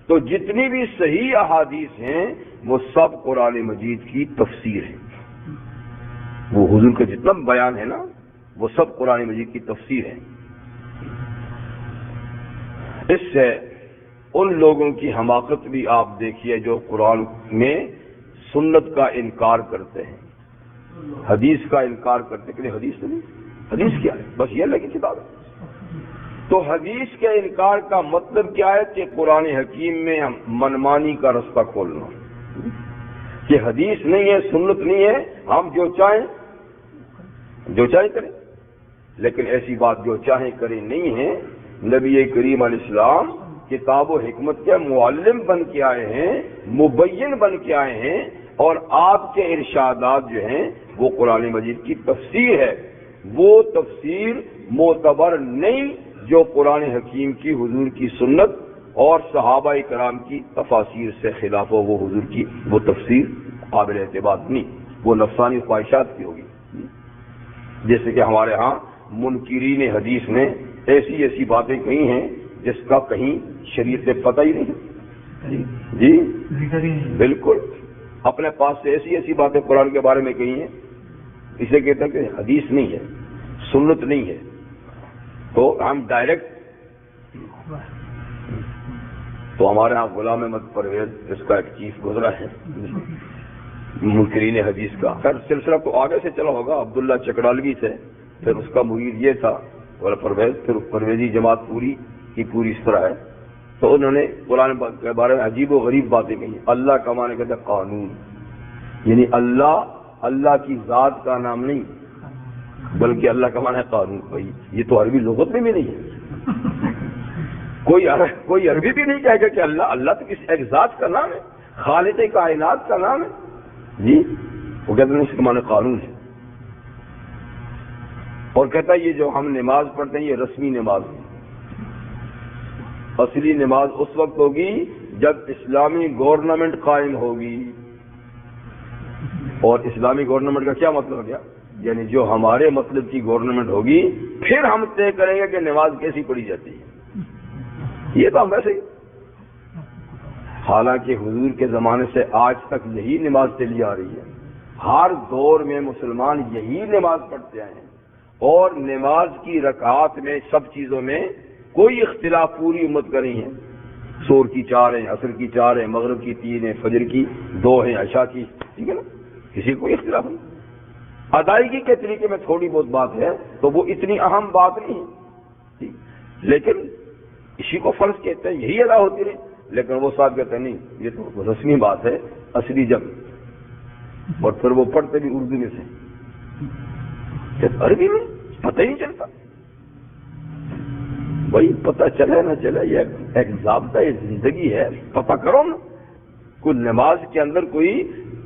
تو جتنی بھی صحیح احادیث ہیں وہ سب قرآن مجید کی تفسیر ہے۔ وہ حضور کا جتنا بیان ہے نا وہ سب قرآن مجید کی تفسیر ہے۔ اس سے ان لوگوں کی حماقت بھی آپ دیکھیے جو قرآن میں سنت کا انکار کرتے ہیں، حدیث کا انکار کرتے ہیں کہ حدیث تو نہیں، حدیث کیا ہے؟ بس یہ اللہ کی کتاب ہے۔ تو حدیث کے انکار کا مطلب کیا ہے کہ قرآن حکیم میں منمانی کا رستہ کھولنا، کہ حدیث نہیں ہے، سنت نہیں ہے، ہم جو چاہیں کریں، لیکن ایسی بات جو چاہیں کریں نہیں ہے۔ نبی کریم علیہ السلام کتاب و حکمت کے معلم بن کے آئے ہیں، مبین بن کے آئے ہیں، اور آپ کے ارشادات جو ہیں وہ قرآن مجید کی تفسیر ہے۔ وہ تفسیر معتبر نہیں جو قرآن حکیم کی، حضور کی سنت اور صحابہ کرام کی تفاسیر سے خلاف ہو، وہ حضور کی وہ تفسیر قابل اعتبار نہیں، وہ نفسانی خواہشات کی ہوگی۔ جیسے کہ ہمارے ہاں منکرین حدیث نے ایسی ایسی باتیں کہی ہیں جس کا کہیں شریعت سے پتہ ہی نہیں، جی بالکل، اپنے پاس سے ایسی ایسی باتیں قرآن کے بارے میں کہی ہیں، اسے کہتے ہیں کہ حدیث نہیں ہے، سنت نہیں ہے، تو ہم ڈائریکٹ۔ تو ہمارے ہاں غلام احمد پرویز اس کا ایک چیف گزرا ہے منکرین حدیث کا، خیر سلسلہ تو آگے سے چلا ہوگا، عبداللہ چکڑالوی سے، پھر اس کا مرید یہ تھا غلام پرویز، پھر پرویزی جماعت پوری کی پوری اس طرح ہے۔ تو انہوں نے قرآن کے بارے میں عجیب و غریب باتیں کہی۔ اللہ کا معنی کہتے ہیں قانون، یعنی اللہ کی ذات کا نام نہیں بلکہ اللہ کا معنی ہے قانون۔ بھائی یہ تو عربی لغت میں بھی نہیں ہے، کوئی عربی بھی نہیں کہے گا کہ اللہ تو کسی ایک ذات کا نام ہے، خالق کائنات کا نام ہے، جی وہ کہتے ہیں اس کا معنی قانون ہے۔ اور کہتا ہے یہ جو ہم نماز پڑھتے ہیں یہ رسمی نماز ہے، اصلی نماز اس وقت ہوگی جب اسلامی گورنمنٹ قائم ہوگی۔ اور اسلامی گورنمنٹ کا کیا مطلب ہو گیا؟ یعنی جو ہمارے مطلب کی گورنمنٹ ہوگی پھر ہم طے کریں گے کہ نماز کیسی پڑھی جاتی ہے. یہ تو ہم ویسے ہی، حالانکہ حضور کے زمانے سے آج تک یہی نماز چلی آ رہی ہے. ہر دور میں مسلمان یہی نماز پڑھتے آئے ہیں، اور نماز کی رکعات میں سب چیزوں میں کوئی اختلاف پوری امت کا نہیں ہے. ظہر کی 4 ہیں، عصر کی 4 ہیں، مغرب کی 3 ہیں، فجر کی 2 ہیں، عشاء کی، ٹھیک ہے نا، کسی کو کوئی اختلاف نہیں. ادائیگی کے طریقے میں تھوڑی بہت بات ہے تو وہ اتنی اہم بات نہیں ہے، لیکن اسی کو فرض کہتے ہیں، یہی ادا ہوتی رہے. لیکن وہ صاحب کہتے ہیں نہیں، یہ تو رسمی بات ہے، اصلی جنگ. اور پھر وہ پڑھتے بھی اردو میں سے، عربی میں پتہ ہی نہیں چلتا. وہی پتہ چلے نہ چلے، یہ ایک ضابطہ زندگی ہے، پتہ کرو نا. کوئی نماز کے اندر کوئی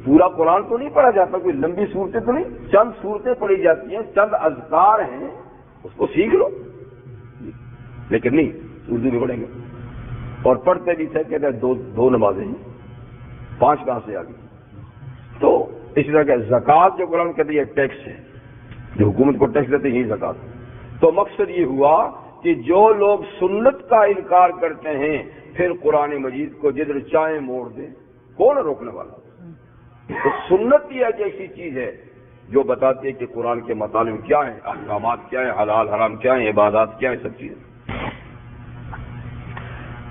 پورا قرآن تو نہیں پڑھا جاتا، کوئی لمبی صورتیں تو نہیں، چند صورتیں پڑھی جاتی ہیں، چند اذکار ہیں، اس کو سیکھ لو. لیکن نہیں، اردو میں پڑھیں گے. اور پڑھتے بھی تھے کہتے ہیں دو نمازیں ہیں، 5 کہاں سے آ گئی. تو اس طرح کا زکوٰۃ جو قرآن کہتے ہیں ٹیکس ہے، جو حکومت کو ٹیکس دیتے ہیں، یہی زکوٰۃ. تو مقصد یہ ہوا کہ جو لوگ سنت کا انکار کرتے ہیں پھر قرآن مجید کو جدھر چاہیں موڑ دیں، کون روکنے والا؟ تو سنت یہ ایک ایسی چیز ہے جو بتاتی ہے کہ قرآن کے مطالب کیا ہیں، احکامات کیا ہیں، حلال حرام کیا ہیں، عبادات کیا ہیں، سب چیزیں.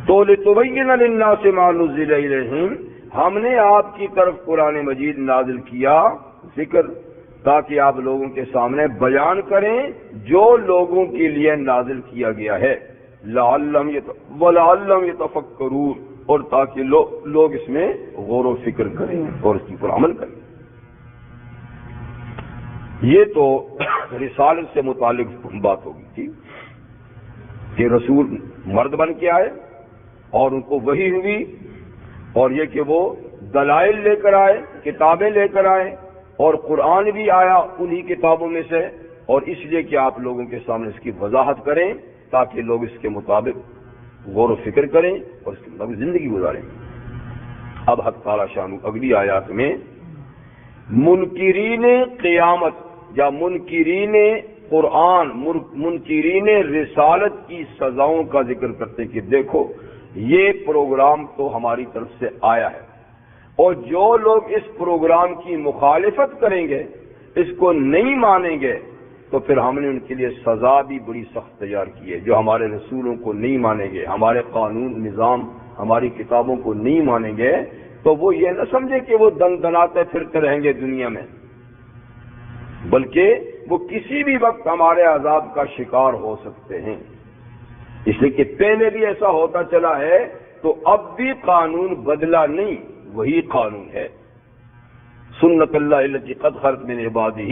تو لِتُبَيِّنَ لِلنَّاسِ مَا نُزِّلَ إِلَيْهِمْ، ہم نے آپ کی طرف قرآن مجید نازل کیا ذکر تاکہ آپ لوگوں کے سامنے بیان کریں جو لوگوں کے لیے نازل کیا گیا ہے. وَلَعَلَّهُمْ يَتَفَكَّرُونَ، اور تاکہ لوگ اس میں غور و فکر کریں اور اس پر عمل کریں. یہ تو رسالت سے متعلق بات ہوگی تھی کہ رسول مرد بن کے آئے اور ان کو وحی ہوئی، اور یہ کہ وہ دلائل لے کر آئے، کتابیں لے کر آئے، اور قرآن بھی آیا انہی کتابوں میں سے، اور اس لیے کہ آپ لوگوں کے سامنے اس کی وضاحت کریں تاکہ لوگ اس کے مطابق غور و فکر کریں اور اس کے مطابق زندگی گزاریں. اب حق تعالی شان اگلی آیات میں منکرین قیامت یا منکرین قرآن، منکرین رسالت کی سزاؤں کا ذکر کرتے کہ دیکھو یہ پروگرام تو ہماری طرف سے آیا ہے، اور جو لوگ اس پروگرام کی مخالفت کریں گے، اس کو نہیں مانیں گے، تو پھر ہم نے ان کے لیے سزا بھی بڑی سخت تیار کی ہے. جو ہمارے رسولوں کو نہیں مانیں گے، ہمارے قانون نظام، ہماری کتابوں کو نہیں مانیں گے، تو وہ یہ نہ سمجھے کہ وہ دن دناتے پھرتے رہیں گے دنیا میں، بلکہ وہ کسی بھی وقت ہمارے عذاب کا شکار ہو سکتے ہیں. اس لیے کہ پہلے بھی ایسا ہوتا چلا ہے، تو اب بھی قانون بدلا نہیں، وہی قانون ہے. سنت اللہ التی قد خلت من عبادہ،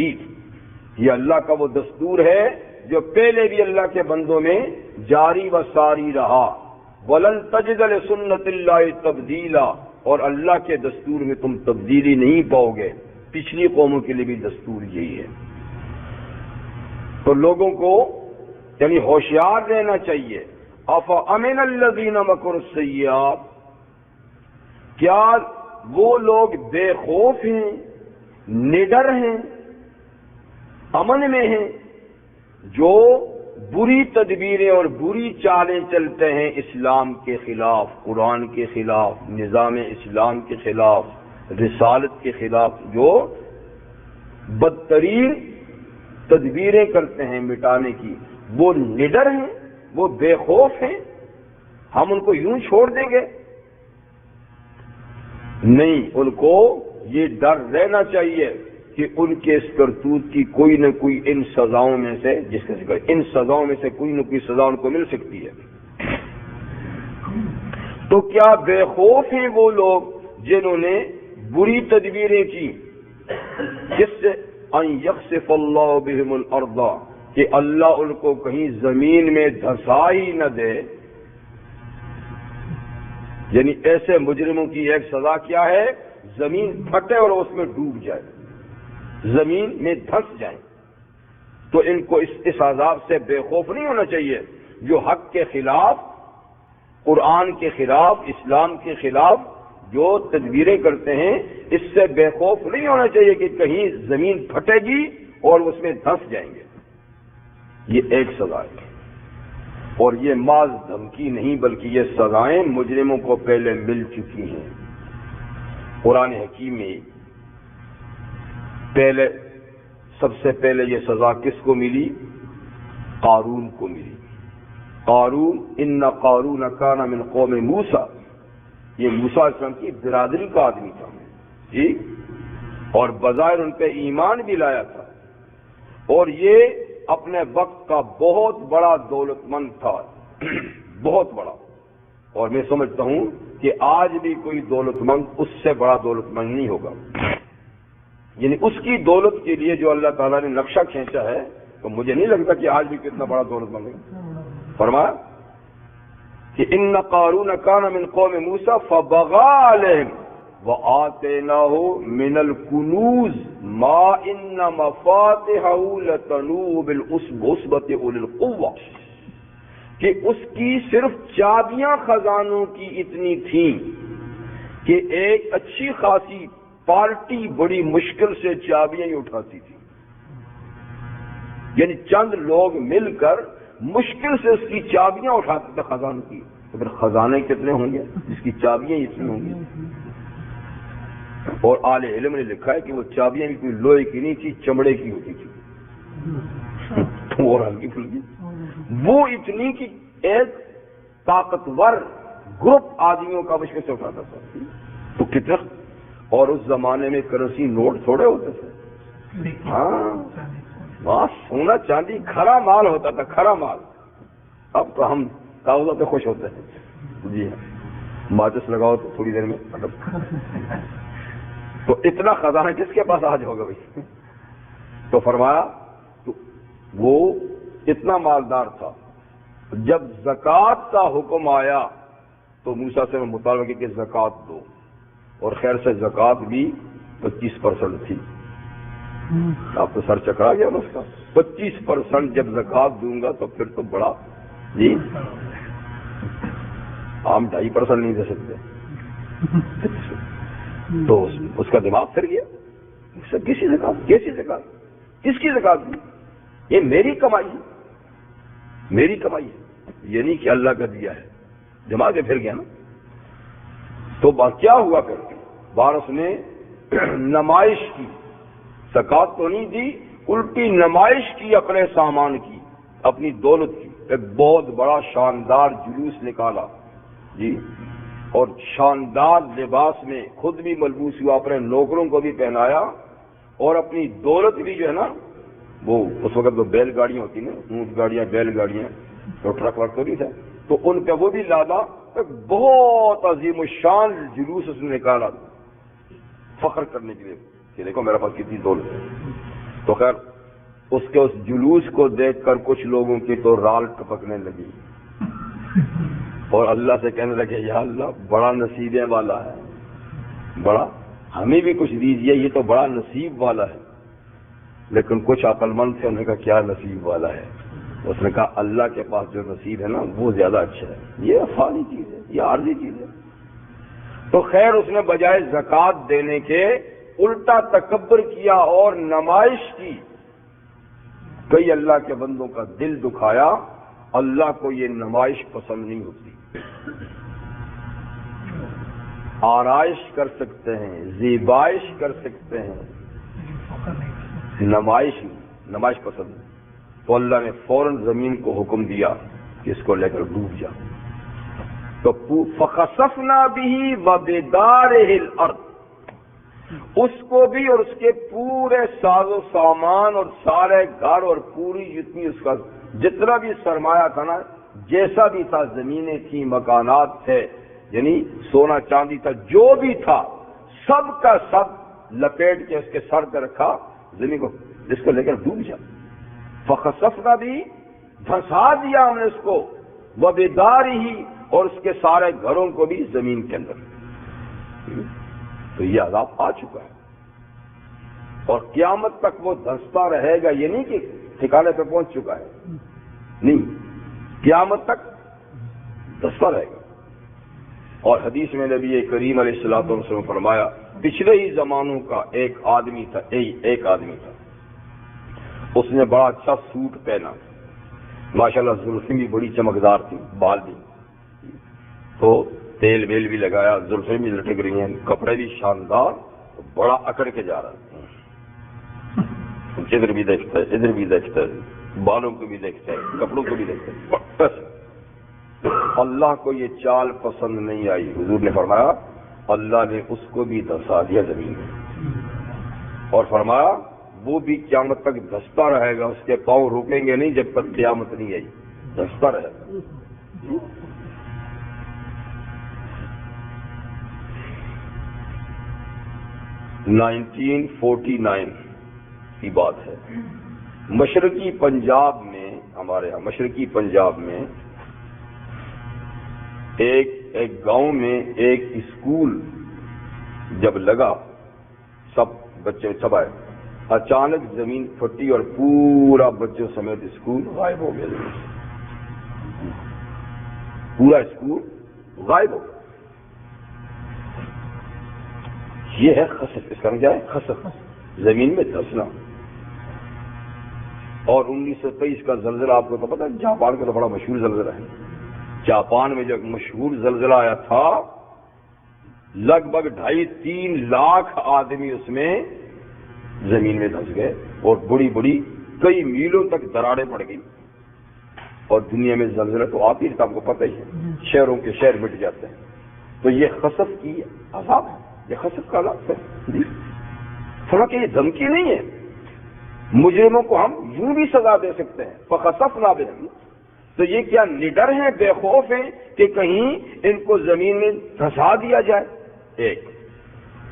یہ اللہ کا وہ دستور ہے جو پہلے بھی اللہ کے بندوں میں جاری و ساری رہا. وَلَن تَجِدَ لِسُنَّتِ اللَّهِ تَبْدِيلًا، اور اللہ کے دستور میں تم تبدیلی نہیں پاؤ گے. پچھلی قوموں کے لیے بھی دستور یہی ہے. تو لوگوں کو یعنی ہوشیار رہنا چاہیے. أَفَأَمِنَ الَّذِينَ مَكَرُوا السَّيِّئَاتِ، کیا وہ لوگ بے خوف ہیں، نڈر ہیں، امن میں ہیں، جو بری تدبیریں اور بری چالیں چلتے ہیں اسلام کے خلاف، قرآن کے خلاف، نظام اسلام کے خلاف، رسالت کے خلاف، جو بدترین تدبیریں کرتے ہیں مٹانے کی، وہ نڈر ہیں، وہ بے خوف ہیں، ہم ان کو یوں چھوڑ دیں گے؟ نہیں، ان کو یہ ڈر رہنا چاہیے کہ ان کے اس کرتوت کی کوئی نہ کوئی ان سزاؤں میں سے، جس کا ذکر ان سزاؤں میں سے کوئی نہ کوئی سزا ان کو مل سکتی ہے. تو کیا بے خوف ہیں وہ لوگ جنہوں نے بری تدبیریں کی، جس سے ان یخسف اللہ بہم الارض، کہ اللہ ان کو کہیں زمین میں دھسا ہی نہ دے. یعنی ایسے مجرموں کی ایک سزا کیا ہے، زمین پھٹے اور اس میں ڈوب جائے، زمین میں دھس جائیں. تو ان کو اس عذاب سے بے خوف نہیں ہونا چاہیے. جو حق کے خلاف، قرآن کے خلاف، اسلام کے خلاف جو تدبیریں کرتے ہیں، اس سے بے خوف نہیں ہونا چاہیے کہ کہیں زمین پھٹے گی اور اس میں دھنس جائیں گے. یہ ایک سزا ہے، اور یہ محض دھمکی نہیں بلکہ یہ سزائیں مجرموں کو پہلے مل چکی ہیں. قرآن حکیم میں پہلے سب سے پہلے یہ سزا کس کو ملی؟ قارون کو ملی. قارون ان قارون کان من قوم موسیٰ، یہ موسیٰ علیہ السلام کی برادری کا آدمی تھا جی، اور بظاہر ان پہ ایمان بھی لایا تھا، اور یہ اپنے وقت کا بہت بڑا دولت مند تھا بہت بڑا. اور میں سمجھتا ہوں کہ آج بھی کوئی دولت مند اس سے بڑا دولت مند نہیں ہوگا. یعنی اس کی دولت کے لیے جو اللہ تعالیٰ نے نقشہ کھینچا ہے، تو مجھے نہیں لگتا کہ آج بھی کتنا بڑا دولت مند ہے. فرمایا کہ ان قارون کان من قوم موسیٰ فبغى علیہم وآتیناہ من الکنوز ما ان مفاتحہ لتنوء بالعصبۃ اولي القوہ، کہ اس کی صرف چابیاں خزانوں کی اتنی تھیں کہ ایک اچھی خاصی پارٹی بڑی مشکل سے چابیاں ہی اٹھاتی تھی. یعنی چند لوگ مل کر مشکل سے اس کی چابیاں اٹھاتے تھے خزانوں کی. تو پھر خزانے کتنے ہوں گے جس کی چابیاں اتنی ہوں گی. اور اہل علم نے لکھا ہے کہ وہ چابیاں بھی کوئی لوہے کی نہیں تھی، چمڑے کی ہوتی تھی اور ہلکی پھلکی. وہ اتنی کہ ایک طاقتور گروپ آدمیوں کا مشکل سے اٹھاتا تھا. تو کتنا، اور اس زمانے میں کرنسی نوٹ تھوڑے ہوتے تھے. ہاں وہاں سونا چاندی کھرا مال ہوتا تھا، کھرا مال. اب تو ہم کاغذوں پہ خوش ہوتے ہیں. جی ہاں، ماچس لگاؤ تو تھوڑی دیر میں تو اتنا خزانہ کس کے پاس آج ہوگا بھائی. تو فرمایا تو وہ اتنا مالدار تھا. جب زکوٰۃ کا حکم آیا تو موسیٰ سے مطالبہ کی کہ زکوٰۃ دو، اور خیر سے زکوٰۃ بھی 25% تھی. آپ تو سر چکرا گیا نا اس کا. 25% جب زکوٰۃ دوں گا تو پھر تو بڑا جی، ہم 2.5% نہیں دے سکتے. تو اس کا دماغ پھر گیا. کسی زکوٰۃ، کیسی زکوٰۃ، کس کی زکوٰۃ دی؟ یہ میری کمائی ہے، میری کمائی ہے، یہ نہیں کہ اللہ کا دیا ہے. دماغ پھر گیا نا. تو کیا ہوا پھر؟ بارس نے نمائش کی. زکوٰۃ تو نہیں دی، الٹی نمائش کی اپنے سامان کی، اپنی دولت کی. ایک بہت بڑا شاندار جلوس نکالا جی، اور شاندار لباس میں خود بھی ملبوس ہوا، اپنے نوکروں کو بھی پہنایا، اور اپنی دولت بھی جو ہے نا، وہ اس وقت تو بیل گاڑیاں ہوتی نا، اونٹ گاڑیاں، بیل گاڑیاں، تو ٹرک ورک تو نہیں تھا، تو ان پہ وہ بھی لادا. ایک بہت عظیم الشان جلوس اس نے نکالا فخر کرنے کے لیے کہ دیکھو میرے پاس کتنی دولت ہے. تو خیر اس کے اس جلوس کو دیکھ کر کچھ لوگوں کی تو رال ٹپکنے لگی، اور اللہ سے کہنے لگے یا اللہ بڑا نصیبے والا ہے، بڑا ہمیں بھی کچھ دیجیے، یہ تو بڑا نصیب والا ہے. لیکن کچھ عقل مند تھے، انہوں نے کہا کیا نصیب والا ہے؟ اس نے کہا اللہ کے پاس جو نصیب ہے نا وہ زیادہ اچھا ہے، یہ فانی چیز ہے، یہ عارضی چیز ہے. تو خیر اس نے بجائے زکوٰۃ دینے کے الٹا تکبر کیا اور نمائش کی. کئی اللہ کے بندوں کا دل دکھایا. اللہ کو یہ نمائش پسند نہیں ہوتی. آرائش کر سکتے ہیں، زیبائش کر سکتے ہیں، نمائش پسند ہے. تو اللہ نے فوراً زمین کو حکم دیا کہ اس کو لے کر ڈوب جا. تو فخسفنا به وبدارہ الارض، اس کو بھی اور اس کے پورے ساز و سامان اور سارے گھر اور پوری جتنی اس کا جتنا بھی سرمایہ تھا نا، جیسا بھی تھا، زمینیں تھیں، مکانات تھے، یعنی سونا چاندی تھا، جو بھی تھا سب کا سب لپیٹ کے اس کے سر پہ رکھا زمین کو، جس کو لے کر ڈوب جا. فخسفنا بھی، دھسا دیا ہم نے اس کو، وبدارہ، اور اس کے سارے گھروں کو بھی زمین کے اندر. تو یہ عذاب آ چکا ہے اور قیامت تک وہ دھستا رہے گا. یہ نہیں کہ ٹھکانے پہ پہنچ چکا ہے، نہیں، قیامت تک دھستا رہے گا. اور حدیث میں نبی کریم علیہ الصلوۃ والسلام فرمایا، پچھلے ہی زمانوں کا ایک آدمی تھا، اس نے بڑا اچھا سوٹ پہنا، ماشاءاللہ زلفیں بھی بڑی چمکدار تھی، بال بھی، تو تیل ویل بھی لگایا، زلفیں بھی لٹک رہی ہیں، کپڑے بھی شاندار، بڑا اکڑ کے جا رہا ہے، ادھر بھی دیکھتا ہے ادھر بھی دیکھتا ہے، بالوں کو بھی دیکھتا ہے، کپڑوں کو بھی دیکھتا ہے، بس اللہ کو یہ چال پسند نہیں آئی۔ حضور نے فرمایا اللہ نے اس کو بھی دھسا دیا زمین میں، اور فرمایا وہ بھی قیامت تک دھستا رہے گا، اس کے پاؤں رکیں گے نہیں جب تک قیامت نہیں آئی، دھستا رہے گا۔ 1949 کی بات ہے، مشرقی پنجاب میں، ہمارے ہاں مشرقی پنجاب میں ایک گاؤں میں ایک اسکول جب لگا، سب بچے سب آئے، اچانک زمین پھٹی اور پورا بچوں سمیت اسکول غائب ہو گیا، پورا اسکول غائب ہو گیا۔ یہ ہے خسف، اس کا کیا ہے؟ خسف، زمین میں دھسنا۔ اور 1923 کا زلزلہ آپ کو تو پتا ہے، جاپان کا تو بڑا مشہور زلزلہ ہے، جاپان میں جو مشہور زلزلہ آیا تھا، لگ بھگ 2.5-3 لاکھ آدمی اس میں زمین میں دھس گئے، اور بڑی بڑی کئی میلوں تک دراڑیں پڑ گئی، اور دنیا میں زلزلہ تو آتی ہے، آپ کو پتہ ہی ہے، شہروں کے شہر مٹ جاتے ہیں۔ تو یہ خسف کی عذاب ہے، یہ خسف کا عذاب ہے، فرق یہ دھمکی نہیں ہے، مجرموں کو ہم یوں بھی سزا دے سکتے ہیں، فخسفنا بہم۔ تو یہ کیا نڈر ہیں، بے خوف ہیں کہ کہیں ان کو زمین میں دھسا دیا جائے؟ ایک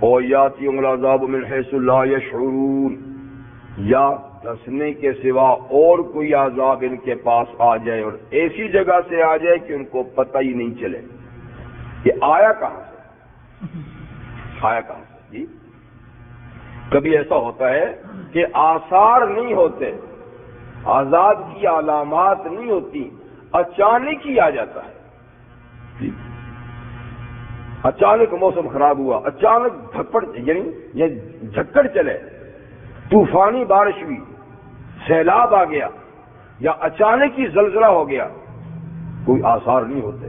اور یاتیہم العذاب من حیث لا یشعرون، یا دھسنے کے سوا اور کوئی عذاب ان کے پاس آ جائے، اور ایسی جگہ سے آ جائے کہ ان کو پتہ ہی نہیں چلے یہ آیا کہاں سے، آیا کہاں سے۔ جی کبھی ایسا ہوتا ہے کہ آثار نہیں ہوتے، عذاب کی علامات نہیں ہوتی، اچانک ہی آ جاتا ہے، اچانک موسم خراب ہوا، اچانک دھپڑ یعنی یہ جھکڑ چلے، طوفانی بارش ہوئی، سیلاب آ گیا، یا اچانک ہی زلزلہ ہو گیا، کوئی آثار نہیں ہوتے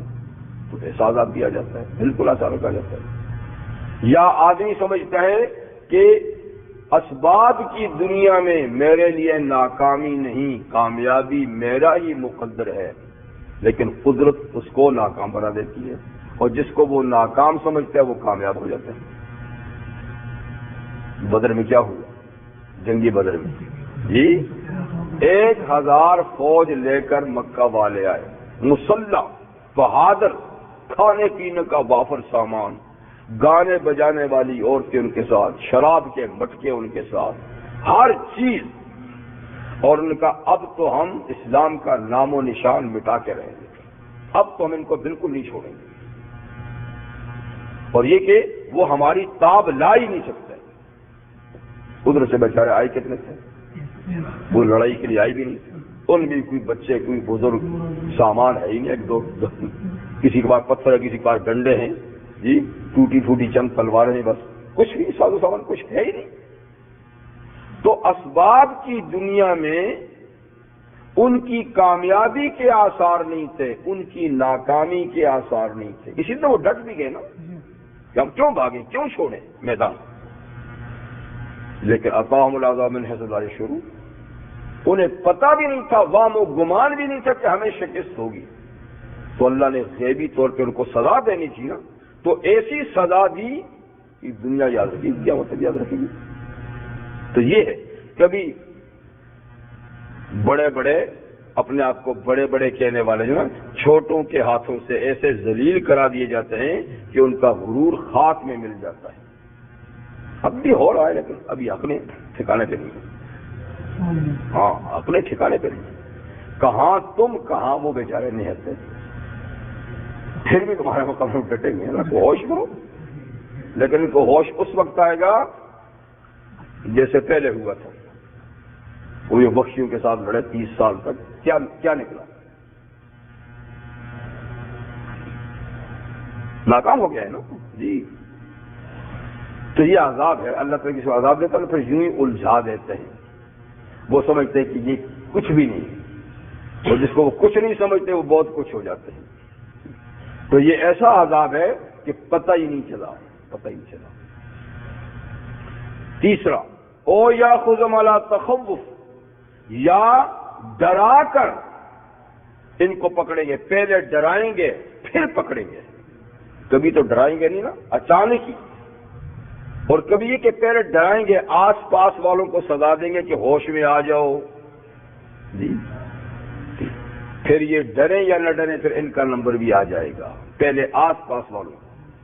تو ایسا عذاب بھی آ جاتا ہے، بالکل اچانک آ جاتا ہے۔ یا آدمی سمجھتا ہے کہ اسباب کی دنیا میں میرے لیے ناکامی نہیں، کامیابی میرا ہی مقدر ہے، لیکن قدرت اس کو ناکام بنا دیتی ہے، اور جس کو وہ ناکام سمجھتا ہے وہ کامیاب ہو جاتا ہے۔ بدر میں کیا ہوا؟ جنگی بدر میں جی 1000 فوج لے کر مکہ والے آئے، مسلح، بہادر، کھانے پینے کا وافر سامان، گانے بجانے والی عورتیں ان کے ساتھ، شراب کے مٹکے ان کے ساتھ، ہر چیز، اور ان کا اب تو ہم اسلام کا نام و نشان مٹا کے رہیں گے، اب تو ہم ان کو بالکل نہیں چھوڑیں گے، اور یہ کہ وہ ہماری تاب لا ہی نہیں سکتے۔ ادھر سے بیچارے آئے کتنے تھے، وہ لڑائی کے لیے آئی بھی نہیں، ان بھی کوئی بچے کوئی بزرگ سامان ہے ہی نہیں، ایک دو کسی کے پاس پتھر ہے، کسی کے پاس ڈنڈے ہیں، جی ٹوٹی پھوٹی چند تلواریں ہیں، بس کچھ بھی ساز و سامان کچھ ہے ہی نہیں۔ تو اسباب کی دنیا میں ان کی کامیابی کے آثار نہیں تھے، ان کی ناکامی کے آثار نہیں تھے، اسی طرح وہ ڈٹ بھی گئے نا کہ ہم کیوں بھاگیں، کیوں چھوڑیں میدان۔ لیکن اطاعم العذاب من حیث لا یشعرون، انہیں پتہ بھی نہیں تھا، وام و گمان بھی نہیں تھا کہ ہمیں شکست ہوگی، تو اللہ نے غیبی طور پہ ان کو سزا دینی چاہیے نا، تو ایسی سزا دی کہ دنیا یاد رکھے گی، کیا مطلب یاد رکھے گی۔ تو یہ ہے کبھی بڑے بڑے اپنے آپ کو بڑے بڑے کہنے والے جو نا چھوٹوں کے ہاتھوں سے ایسے ذلیل کرا دیے جاتے ہیں کہ ان کا غرور خاک میں مل جاتا ہے۔ اب بھی ہو رہا ہے لیکن ابھی اپنے ٹھکانے پہ نہیں، ہاں اپنے ٹھکانے پہ نہیں، کہاں تم کہاں وہ بیچارے نہتے، پھر بھی تمہارے مقام میں ڈٹیں گے، اللہ کو ہوش کرو، لیکن ان کو ہوش اس وقت آئے گا جیسے پہلے ہوا تھا، وہ یہ بخشیوں کے ساتھ لڑے 30 سال تک، کیا نکلا، ناکام ہو گیا ہے نا جی۔ تو یہ عذاب ہے، اللہ تعالیٰ کسی کو عذاب دیتا ہے پھر یوں ہی الجھا دیتے ہیں۔ وہ سمجھتے ہیں کہ یہ کچھ بھی نہیں، اور جس کو وہ کچھ نہیں سمجھتے وہ بہت کچھ ہو جاتے ہیں۔ تو یہ ایسا عذاب ہے کہ پتہ ہی نہیں چلا۔ تیسرا، او یاخذہم علی تخوف، یا ڈرا کر ان کو پکڑیں گے، پہلے ڈرائیں گے پھر پکڑیں گے۔ کبھی تو ڈرائیں گے نہیں نا اچانک ہی، اور کبھی یہ کہ پہلے ڈرائیں گے، آس پاس والوں کو سزا دیں گے کہ ہوش میں آ جاؤ جی، پھر یہ ڈریں یا نہ ڈریں پھر ان کا نمبر بھی آ جائے گا، پہلے آس پاس والوں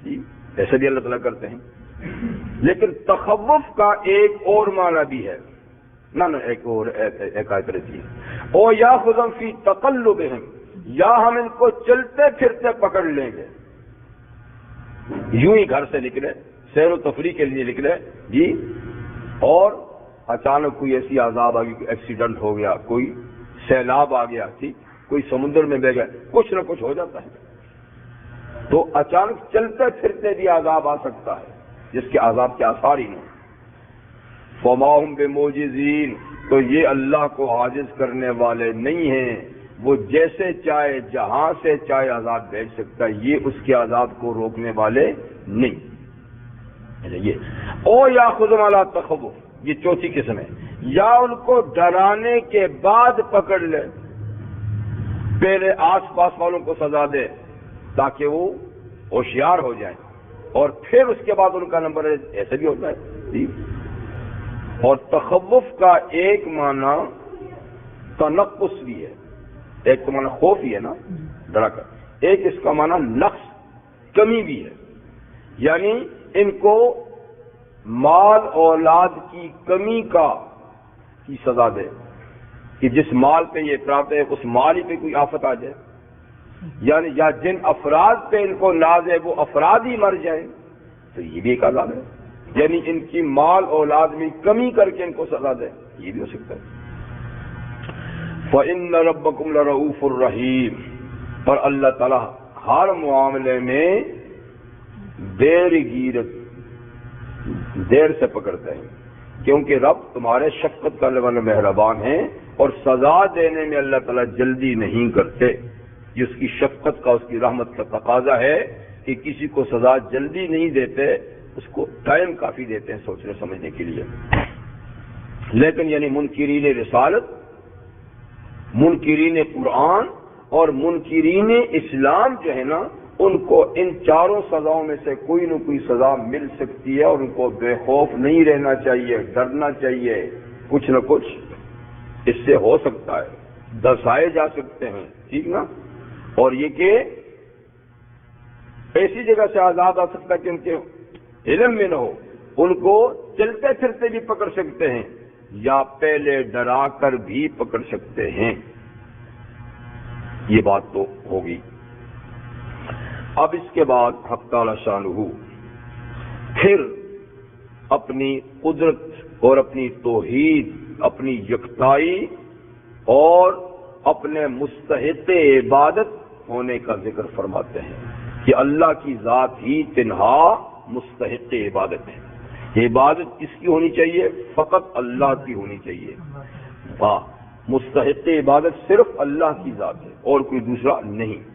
جی، ایسے بھی اللہ تعالیٰ کرتے ہیں۔ لیکن تخوف کا ایک اور معنی بھی ہے، نہ ایک اور ایک آیت رہتی ہے، او یاخذہم فی تقلبہم، یا ہم ان کو چلتے پھرتے پکڑ لیں گے، یوں ہی گھر سے نکلے، سیر و تفریح کے لیے نکلے جی، اور اچانک کوئی ایسی عذاب آ گئی، کوئی ایکسیڈنٹ ہو گیا، کوئی سیلاب آ گیا، ٹھیک، کوئی سمندر میں بہ گیا، کچھ نہ کچھ ہو جاتا ہے، تو اچانک چلتے پھرتے بھی عذاب آ سکتا ہے جس کے عذاب کے آثار ہی نہیں۔ فما ہم بمعجزین، تو یہ اللہ کو عاجز کرنے والے نہیں ہیں، وہ جیسے چاہے جہاں سے چاہے عذاب بھیج سکتا ہے، یہ اس کے عذاب کو روکنے والے نہیں۔ یہ او یاخذہم علی تخوف، یہ چوتھی قسم ہے، یا ان کو ڈرانے کے بعد پکڑ لے، پہلے آس پاس والوں کو سزا دے تاکہ وہ ہوشیار ہو جائیں، اور پھر اس کے بعد ان کا نمبر ہے، ایسے بھی ہوتا ہے جی۔ اور تخوف کا ایک معنی تنقص بھی ہے، ایک تو معنی خوف ہی ہے نا ڈرا کر، ایک اس کا معنی نقص کمی بھی ہے، یعنی ان کو مال اولاد کی کمی کی سزا دے کہ جس مال پہ یہ پراپت ہے اس مال ہی پہ کوئی آفت آ جائے، یعنی یا جن افراد پہ ان کو ناز ہے وہ افراد ہی مر جائیں، تو یہ بھی ایک عذاب ہے، یعنی ان کی مال اولاد میں کمی کر کے ان کو سزا دے، یہ بھی ہو سکتا ہے۔ فَإِنَّ رَبَّكُمْ لَرَؤُوفٌ رَحِيمٌ، پر اللہ تعالیٰ ہر معاملے میں دیر سے پکڑتے ہیں، کیونکہ رب تمہارے شفقت کرنے والے مہربان ہیں، اور سزا دینے میں اللہ تعالیٰ جلدی نہیں کرتے، یہ اس کی شفقت کا، اس کی رحمت کا تقاضا ہے کہ کسی کو سزا جلدی نہیں دیتے، اس کو ٹائم کافی دیتے ہیں سوچنے سمجھنے کے لیے۔ لیکن یعنی منکرین رسالت، منکرین قرآن اور منکرین اسلام جو ہے نا، ان کو ان چاروں سزاؤں میں سے کوئی نہ کوئی سزا مل سکتی ہے، اور ان کو بے خوف نہیں رہنا چاہیے، ڈرنا چاہیے، کچھ نہ کچھ اس سے ہو سکتا ہے، دسائے جا سکتے ہیں، ٹھیک نا۔ اور یہ کہ ایسی جگہ سے عذاب آ سکتا ہے کہ ان کے علم میں نہ ہو، ان کو چلتے پھرتے بھی پکڑ سکتے ہیں، یا پہلے ڈرا کر بھی پکڑ سکتے ہیں، یہ بات تو ہوگی۔ اب اس کے بعد حق تعالی شانہ پھر اپنی قدرت اور اپنی توحید، اپنی یکتائی اور اپنے مستحق عبادت ہونے کا ذکر فرماتے ہیں کہ اللہ کی ذات ہی تنہا مستحق عبادت ہے، عبادت کس کی ہونی چاہیے؟ فقط اللہ کی ہونی چاہیے، مستحق عبادت صرف اللہ کی ذات ہے اور کوئی دوسرا نہیں۔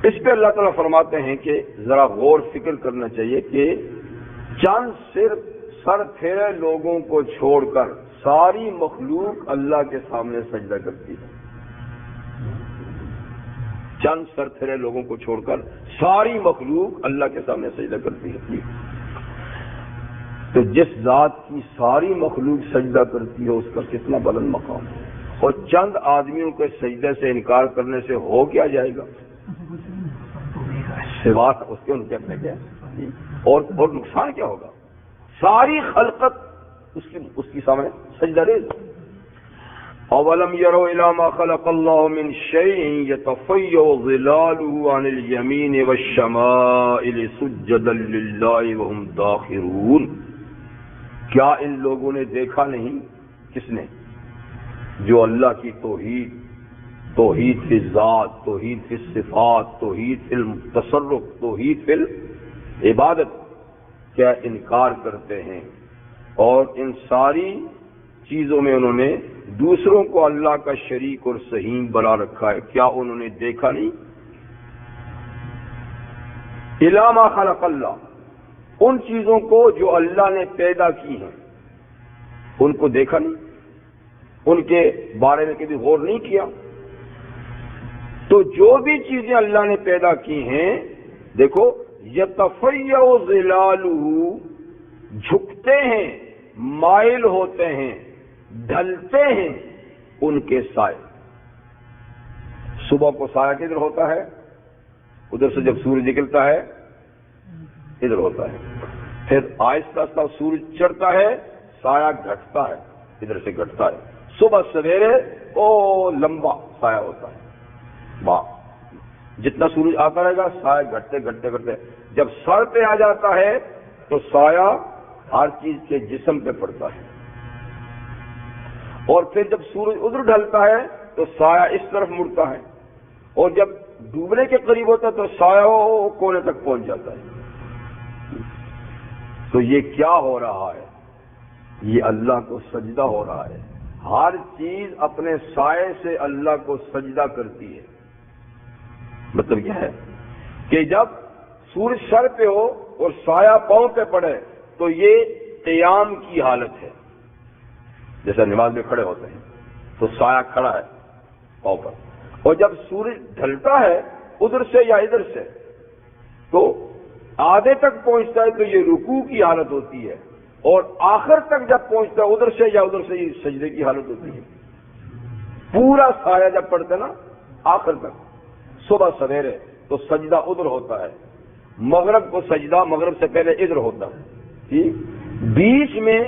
اس پہ اللہ تعالیٰ فرماتے ہیں کہ ذرا غور فکر کرنا چاہیے کہ چند صرف سر پھیرے لوگوں کو چھوڑ کر ساری مخلوق اللہ کے سامنے سجدہ کرتی ہے، چند سر پھیرے لوگوں کو چھوڑ کر ساری مخلوق اللہ کے سامنے سجدہ کرتی ہے۔ تو جس ذات کی ساری مخلوق سجدہ کرتی ہے اس کا کتنا بلند مقام ہے، اور چند آدمیوں کے سجدے سے انکار کرنے سے ہو کیا جائے گا سوا اس کے ان کے اپنے کیا، اور نقصان کیا ہوگا؟ ساری خلقت اس کی سامنے سجدہ ریز۔ اولم يروا الى ما خلق الله من شيء يتفيأ ظلاله عن اليمين والشمائل سجدا لله وهم داخرون، کیا ان لوگوں نے دیکھا نہیں؟ کس نے؟ جو اللہ کی توحید فی الذات، توحید فی الصفات، توحید فی التصرف، توحید فی العبادت، کیا انکار کرتے ہیں اور ان ساری چیزوں میں انہوں نے دوسروں کو اللہ کا شریک اور سہیم بنا رکھا ہے. کیا انہوں نے دیکھا نہیں؟ الا ما خلق اللہ، ان چیزوں کو جو اللہ نے پیدا کی ہیں ان کو دیکھا نہیں، ان کے بارے میں کبھی غور نہیں کیا. تو جو بھی چیزیں اللہ نے پیدا کی ہیں، دیکھو یتفیع ظلالہ، جھکتے ہیں، مائل ہوتے ہیں، ڈھلتے ہیں ان کے سائے. صبح کو سایہ کدھر ہوتا ہے؟ ادھر سے جب سورج نکلتا ہے ادھر ہوتا ہے. پھر آہستہ آہستہ سورج چڑھتا ہے، سایہ گھٹتا ہے، ادھر سے گھٹتا ہے. صبح سویرے لمبا سایہ ہوتا ہے. جتنا سورج آتا رہے گا سایہ گھٹتے گھٹتے گھٹتے، جب سر پہ آ جاتا ہے تو سایہ ہر چیز کے جسم پہ پڑتا ہے. اور پھر جب سورج ادھر ڈھلتا ہے تو سایہ اس طرف مڑتا ہے، اور جب ڈوبنے کے قریب ہوتا ہے تو سایہ کونے تک پہنچ جاتا ہے. تو یہ کیا ہو رہا ہے؟ یہ اللہ کو سجدہ ہو رہا ہے. ہر چیز اپنے سائے سے اللہ کو سجدہ کرتی ہے. مطلب کیا ہے کہ جب سورج سر پہ ہو اور سایہ پاؤں پہ پڑے تو یہ قیام کی حالت ہے. جیسے نماز میں کھڑے ہوتے ہیں تو سایہ کھڑا ہے پاؤں پر، اور جب سورج ڈھلتا ہے ادھر سے یا ادھر سے تو آدھے تک پہنچتا ہے تو یہ رکوع کی حالت ہوتی ہے، اور آخر تک جب پہنچتا ہے ادھر سے یا ادھر سے یہ سجدے کی حالت ہوتی ہے. پورا سایہ جب پڑتا ہے نا آخر تک، صبح سویرے تو سجدہ ادھر ہوتا ہے، مغرب کو سجدہ مغرب سے پہلے ادھر ہوتا ہے. ٹھیک، بیچ میں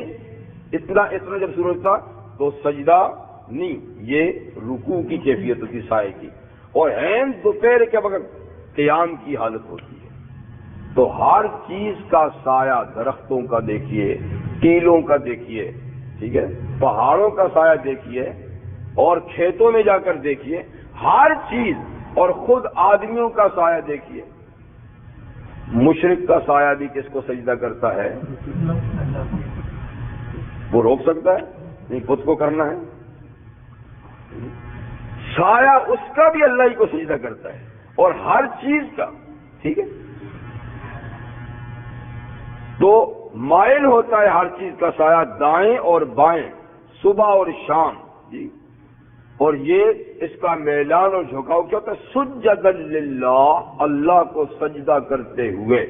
اتنا جب سورج تھا تو سجدہ نہیں، یہ رکوع کی کیفیت ہوتی سائے کی، اور عین دوپہر کے وقت قیام کی حالت ہوتی ہے. تو ہر چیز کا سایہ، درختوں کا دیکھیے، ٹیلوں کا دیکھیے، ٹھیک ہے، پہاڑوں کا سایہ دیکھیے، اور کھیتوں میں جا کر دیکھیے، ہر چیز، اور خود آدمیوں کا سایہ دیکھیے. مشرک کا سایہ بھی کس کو سجدہ کرتا ہے؟ وہ روک سکتا ہے؟ نہیں، خود کو کرنا ہے. سایہ اس کا بھی اللہ ہی کو سجدہ کرتا ہے، اور ہر چیز کا. ٹھیک ہے، تو مائل ہوتا ہے ہر چیز کا سایہ دائیں اور بائیں، صبح اور شام. جی، اور یہ اس کا میلان اور جھکاؤ کیا ہوتا ہے؟ سجدا للہ، اللہ کو سجدہ کرتے ہوئے.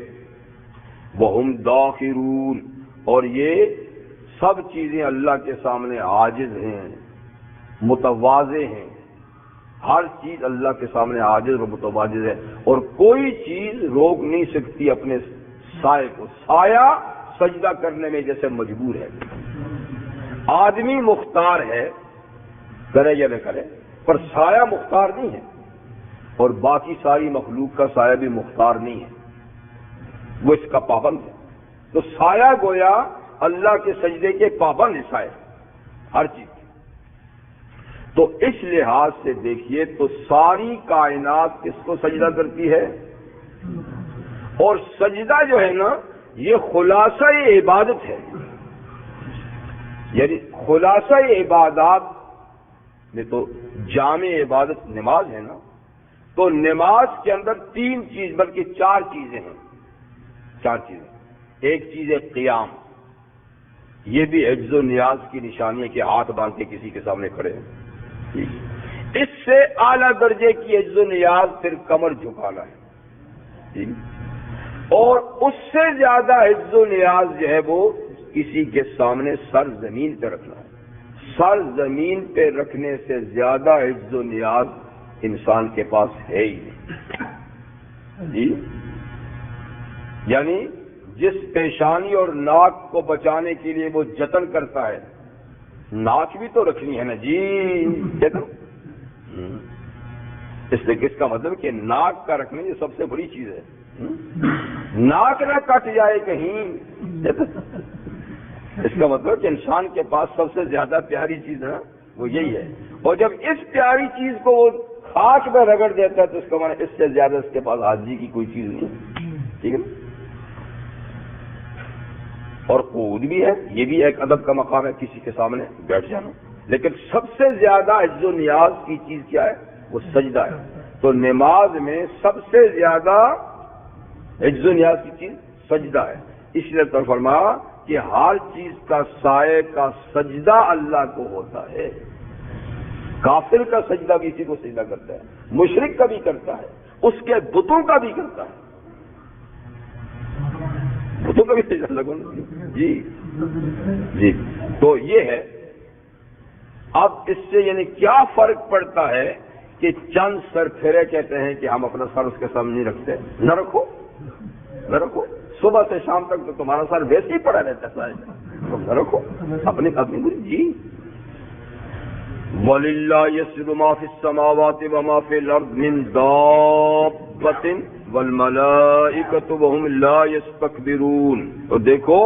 وہم داخرون، اور یہ سب چیزیں اللہ کے سامنے عاجز ہیں، متواضع ہیں. ہر چیز اللہ کے سامنے عاجز اور متواضع ہے، اور کوئی چیز روک نہیں سکتی اپنے سائے کو. سایہ سجدہ کرنے میں جیسے مجبور ہے. آدمی مختار ہے، کرے یا نہ کرے، پر سایہ مختار نہیں ہے، اور باقی ساری مخلوق کا سایہ بھی مختار نہیں ہے، وہ اس کا پابند ہے. تو سایہ گویا اللہ کے سجدے کے پابند ہے سایہ ہر چیز. تو اس لحاظ سے دیکھیے تو ساری کائنات کس کو سجدہ کرتی ہے؟ اور سجدہ جو ہے نا یہ خلاصہ عبادت ہے. یعنی خلاصہ عبادات میں تو جامع عبادت نماز ہے نا، تو نماز کے اندر 3 چیز بلکہ 4 چیزیں ہیں. 4 چیزیں. ایک چیز ہے قیام، یہ بھی عجز و نیاز کی نشانی ہے کہ ہاتھ باندھ کے کسی کے سامنے کھڑے ہیں. اس سے اعلیٰ درجے کی عجز و نیاز پھر کمر جھکانا ہے، اور اس سے زیادہ عجز و نیاز جو ہے وہ کسی کے سامنے سر زمین پہ رکھنا ہے. سر زمین پہ رکھنے سے زیادہ عجز و نیاز انسان کے پاس ہے ہی نہیں. جی، یعنی جس پیشانی اور ناک کو بچانے کے لیے وہ جتن کرتا ہے، ناک بھی تو رکھنی ہے نا جی. اس لیے کس کا مطلب کہ ناک کا رکھنا یہ سب سے بڑی چیز ہے. ناک نہ کٹ جائے کہیں، اس کا مطلب کہ انسان کے پاس سب سے زیادہ پیاری چیز ہے وہ یہی ہے. اور جب اس پیاری چیز کو وہ خاک میں رگڑ دیتا ہے تو اس کا معنی اس سے زیادہ اس کے پاس حاجی کی کوئی چیز نہیں. ٹھیک ہے. اور قعود بھی ہے، یہ بھی ایک ادب کا مقام ہے، کسی کے سامنے بیٹھ جانا، لیکن سب سے زیادہ عجز و نیاز کی چیز کیا ہے؟ وہ سجدہ ہے۔ تو نماز میں سب سے زیادہ عجز و نیاز کی چیز سجدہ ہے، اس لیے تو فرمایا کہ ہر چیز کا سائے کا سجدہ اللہ کو ہوتا ہے۔ کافر کا سجدہ بھی اسی کو سجدہ کرتا ہے، مشرک کا بھی کرتا ہے، اس کے بتوں کا بھی کرتا ہے، بتوں کا بھی سجدہ لگو جی جی۔ تو یہ ہے، اب اس سے یعنی کیا فرق پڑتا ہے کہ چند سر پھیرے کہتے ہیں کہ ہم اپنا سر اس کے سامنے نہیں رکھتے، نہ رکھو نہ رکھو، صبح سے شام تک تو تمہارا سر ویسے ہی پڑا رہتا ہے، تم نہ رکھو اپنی جی۔ وَلِلَّهِ يَسْجُدُ مَا فِي السَّمَاوَاتِ وَمَا فِي الْأَرْضِ مِن دَابَّةٍ وَالْمَلَائِكَةُ وَهُمْ لَا يَسْتَكْبِرُونَ۔ تو دیکھو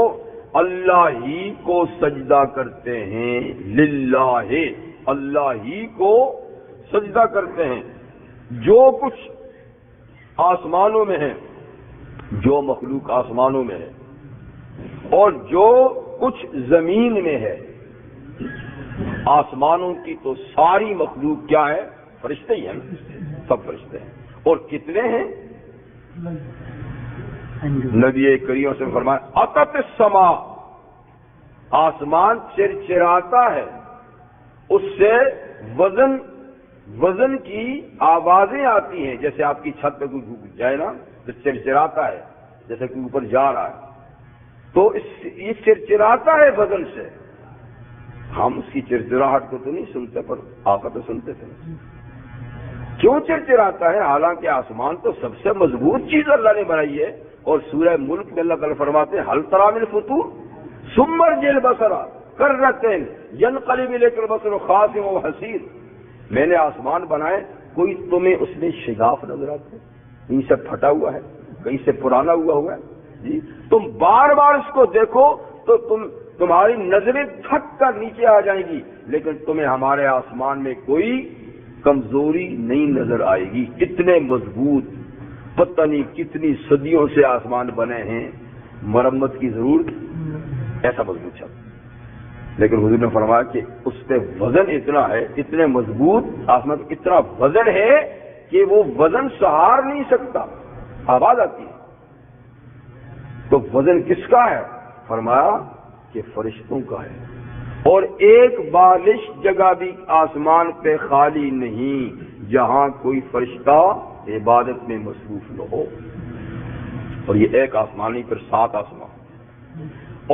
اللہ ہی کو سجدہ کرتے ہیں، للہ، اللہ ہی کو سجدہ کرتے ہیں، جو کچھ آسمانوں میں ہے، جو مخلوق آسمانوں میں ہے اور جو کچھ زمین میں ہے۔ آسمانوں کی تو ساری مخلوق کیا ہے؟ فرشتے ہی ہیں، سب فرشتے ہیں۔ اور کتنے ہیں؟ نبی کریم سے فرمایا اطت السما، آسمان چرچراتا ہے، اس سے وزن کی آوازیں آتی ہیں، جیسے آپ کی چھت پہ کوئی جائے نا تو چرچراتا ہے، جیسے کوئی اوپر جا رہا ہے، تو یہ چرچراتا ہے وزن سے۔ ہم اس کی چرچراہٹ کو تو نہیں سنتے، پر آقا تو سنتے تھے۔ کیوں چرچراتا ہے؟ حالانکہ آسمان تو سب سے مضبوط چیز اللہ نے بنائی ہے، اور سورہ ملک میں اللہ تعالیٰ فرماتے ہیں حل تری من فطور ثم ارجع البصر کرتین ینقلب الیک البصر خاسئا وهو حسیر۔ میں نے آسمان بنائے، کوئی تمہیں اس میں شگاف نظر آتے؟ کہیں سے پھٹا ہوا ہے، کہیں سے پرانا ہوا ہے جی؟ تم بار بار اس کو دیکھو تو تمہاری نظریں تھک کر نیچے آ جائیں گی، لیکن تمہیں ہمارے آسمان میں کوئی کمزوری نہیں نظر آئے گی۔ اتنے مضبوط، پتہ نہیں کتنی صدیوں سے آسمان بنے ہیں، مرمت کی ضرورت، ایسا مضبوط چھت۔ لیکن حضور نے فرمایا کہ اس پہ وزن اتنا ہے، اتنے مضبوط آسمان پہ اتنا وزن ہے کہ وہ وزن سہار نہیں سکتا، آواز آتی ہے۔ تو وزن کس کا ہے؟ فرمایا کہ فرشتوں کا ہے، اور ایک بالش جگہ بھی آسمان پہ خالی نہیں جہاں کوئی فرشتہ عبادت میں مصروف نہ ہو۔ اور یہ ایک آسمان نہیں، پھر 7 آسمان،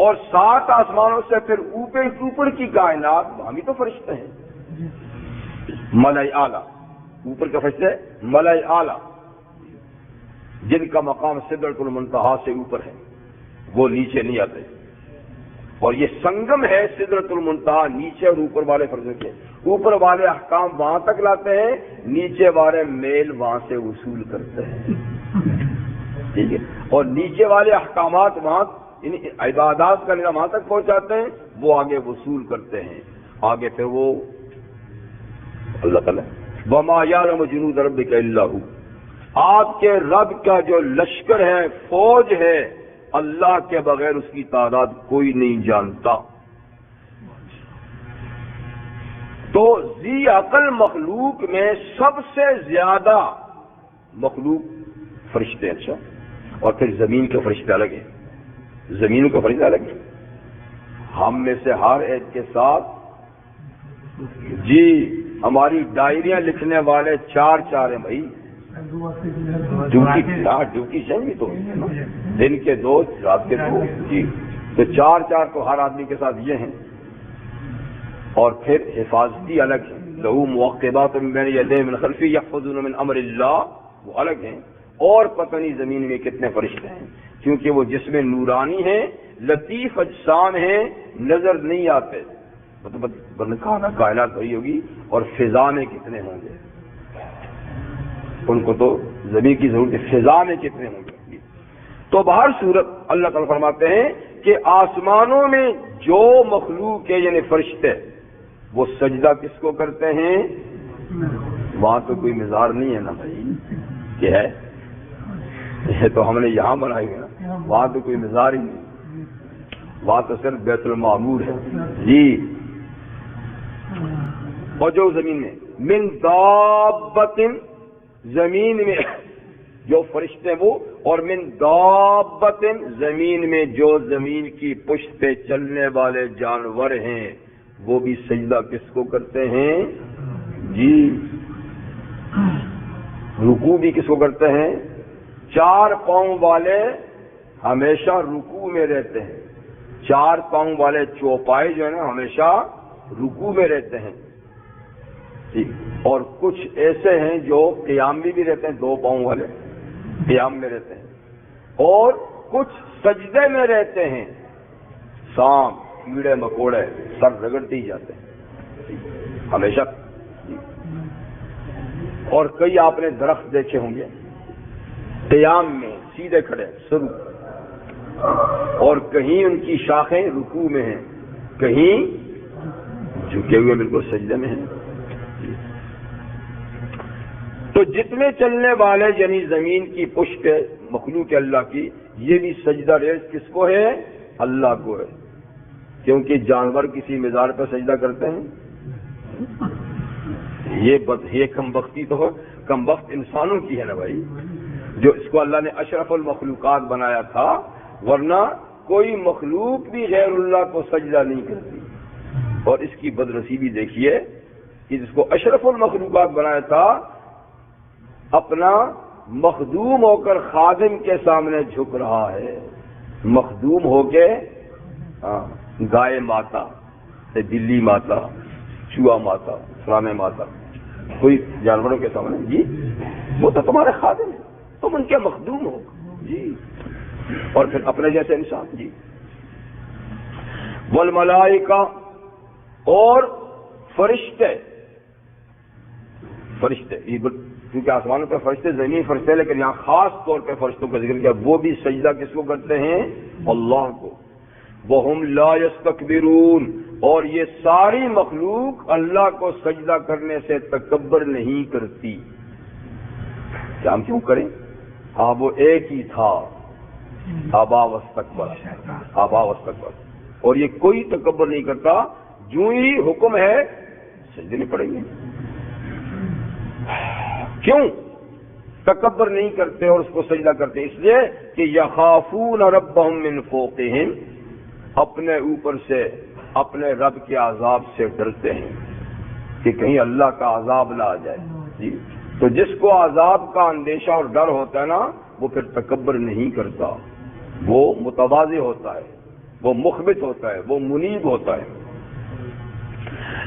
اور 7 آسمانوں سے پھر اوپر کی کائنات، وہاں بھی تو فرشتے ہیں، ملائے اعلیٰ، اوپر کا فرشتے ملائے اعلیٰ، جن کا مقام سدرۃ المنتہا سے اوپر ہے، وہ نیچے نہیں آتے۔ اور یہ سنگم ہے سدرۃ المنتہا نیچے اور اوپر والے فرشتوں کے، اوپر والے احکام وہاں تک لاتے ہیں، نیچے والے میل وہاں سے وصول کرتے ہیں، ٹھیک ہے؟ اور نیچے والے احکامات وہاں عبادات کا نظام وہاں تک پہنچاتے ہیں، وہ آگے وصول کرتے ہیں، آگے پھر وہ اللہ تعالیٰ وما یعلم جنود ربک الا ھو، آپ کے رب کا جو لشکر ہے، فوج ہے، اللہ کے بغیر اس کی تعداد کوئی نہیں جانتا۔ تو ذی عقل مخلوق میں سب سے زیادہ مخلوق فرشتے، اچھا، اور پھر زمین کے فرشتے الگ ہیں، زمین کا فرشتے الگ ہیں۔ ہم میں سے ہر ایک کے ساتھ جی ہماری ڈائریاں لکھنے والے 4 ہیں بھائی، ڈیوٹی چاہیے تو دن کے 2 رات کے 2 جی، تو 4 تو ہر آدمی کے ساتھ یہ ہیں، اور پھر حفاظتی الگ ہیں، لہو معقبات من بین یدیہ من خلفہ یحفظون من امر اللہ، وہ الگ ہیں۔ اور پتہ نہیں زمین میں کتنے فرشتے ہیں، کیونکہ وہ جسم نورانی ہیں، لطیف اجسام ہیں، نظر نہیں آتے، مطلب کائنات بھری ہوگی، اور فضا میں کتنے ہوں گے، ان کو تو زمین کی ضرورت ہے، فضا میں کتنے ہوں گے۔ تو بہر صورت اللہ تعالیٰ فرماتے ہیں کہ آسمانوں میں جو مخلوق ہے یعنی فرشتے، وہ سجدہ کس کو کرتے ہیں؟ وہاں تو کوئی مزار نہیں ہے نا بھائی، کہ ہے، یہ تو ہم نے یہاں بنائی ہے نا، وہاں تو کوئی مزار ہی نہیں، وہاں تو صرف بیت المعمور ہے جی. اور جو زمین میں من دابۃ، زمین میں جو فرشتے ہیں وہ، اور من دابۃ، زمین میں جو زمین کی پشت پہ چلنے والے جانور ہیں وہ بھی سجدہ کس کو کرتے ہیں جی. رکوع بھی کس کو کرتے ہیں؟ 4 پاؤں والے ہمیشہ رکوع میں رہتے ہیں. 4 پاؤں والے چوپائے جو ہے نا ہمیشہ رکوع میں رہتے ہیں. اور کچھ ایسے ہیں جو قیام میں بھی رہتے ہیں، 2 پاؤں والے قیام میں رہتے ہیں، اور کچھ سجدے میں رہتے ہیں. سانپ کیڑے مکوڑے سر رگڑتے ہی جاتے ہیں ہمیشہ. اور کئی آپ نے درخت دیکھے ہوں گے قیام میں سیدھے کھڑے سرو، اور کہیں ان کی شاخیں رکوع میں ہیں، کہیں جھکے ہوئے بالکل سجدے میں ہیں. تو جتنے چلنے والے یعنی زمین کی پشت مخلوق اللہ کی، یہ بھی سجدہ ریز کس کو ہے؟ اللہ کو ہے. کیونکہ جانور کسی مزار پر سجدہ کرتے ہیں؟ یہ کم بختی تو کم بخت انسانوں کی ہے نا بھائی، جو اس کو اللہ نے اشرف المخلوقات بنایا تھا، ورنہ کوئی مخلوق بھی غیر اللہ کو سجدہ نہیں کرتی. اور اس کی بدنصیبی دیکھیے کہ جس کو اشرف المخلوقات بنایا تھا، اپنا مخدوم ہو کر خادم کے سامنے جھک رہا ہے. مخدوم ہو کے گائے ماتا، بلی ماتا، چوہا ماتا، فلانے ماتا، کوئی جانوروں کے سامنے جی وہ تو تمہارے خادم ہیں، تم ان کے مخدوم ہو جی. اور پھر اپنے جیسے انسان جی. والملائکہ، اور فرشتے کیونکہ آسمانوں پہ فرشتے، زمین فرشتے، لیکن یہاں خاص طور پہ فرشتوں کا ذکر کیا، وہ بھی سجدہ کس کو کرتے ہیں؟ اللہ کو. وَهُمْ لَا يَسْتَكْبِرُونَ، اور یہ ساری مخلوق اللہ کو سجدہ کرنے سے تکبر نہیں کرتی. کیا ہم کیوں کریں؟ ہاں وہ ایک ہی تھا، ابا واستکبر، اور یہ کوئی تکبر نہیں کرتا. جو ہی حکم ہے سجدے میں پڑیں گے. کیوں تکبر نہیں کرتے اور اس کو سجدہ کرتے؟ اس لیے کہ یخافون ربهم من فوقهم، اپنے اوپر سے اپنے رب کے عذاب سے ڈرتے ہیں کہ کہیں اللہ کا عذاب نہ آ جائے جی. تو جس کو عذاب کا اندیشہ اور ڈر ہوتا ہے نا، وہ پھر تکبر نہیں کرتا، وہ متواضع ہوتا ہے، وہ مخبت ہوتا ہے، وہ منیب ہوتا ہے.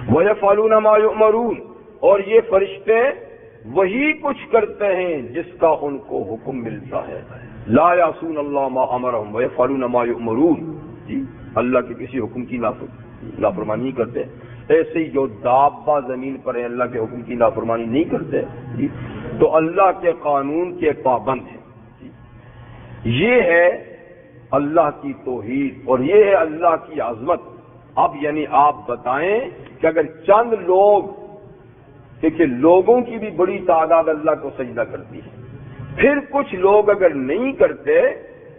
وَيَفْعَلُونَ مَا يُؤْمَرُونَ، اور یہ فرشتے وہی کچھ کرتے ہیں جس کا ان کو حکم ملتا ہے. لا یعصون اللہ ما امرهم ویفعلون ما یؤمرون، جی اللہ کے کسی حکم کی نافرمانی نہیں کرتے. ایسے ہی جو دابہ زمین پر ہیں اللہ کے حکم کی نافرمانی نہیں کرتے جی، تو اللہ کے قانون کے پابند ہیں جی. یہ ہے اللہ کی توحید اور یہ ہے اللہ کی عظمت. اب یعنی آپ بتائیں کہ اگر چند لوگ، دیکھیے لوگوں کی بھی بڑی تعداد اللہ کو سجدہ کرتی ہے، پھر کچھ لوگ اگر نہیں کرتے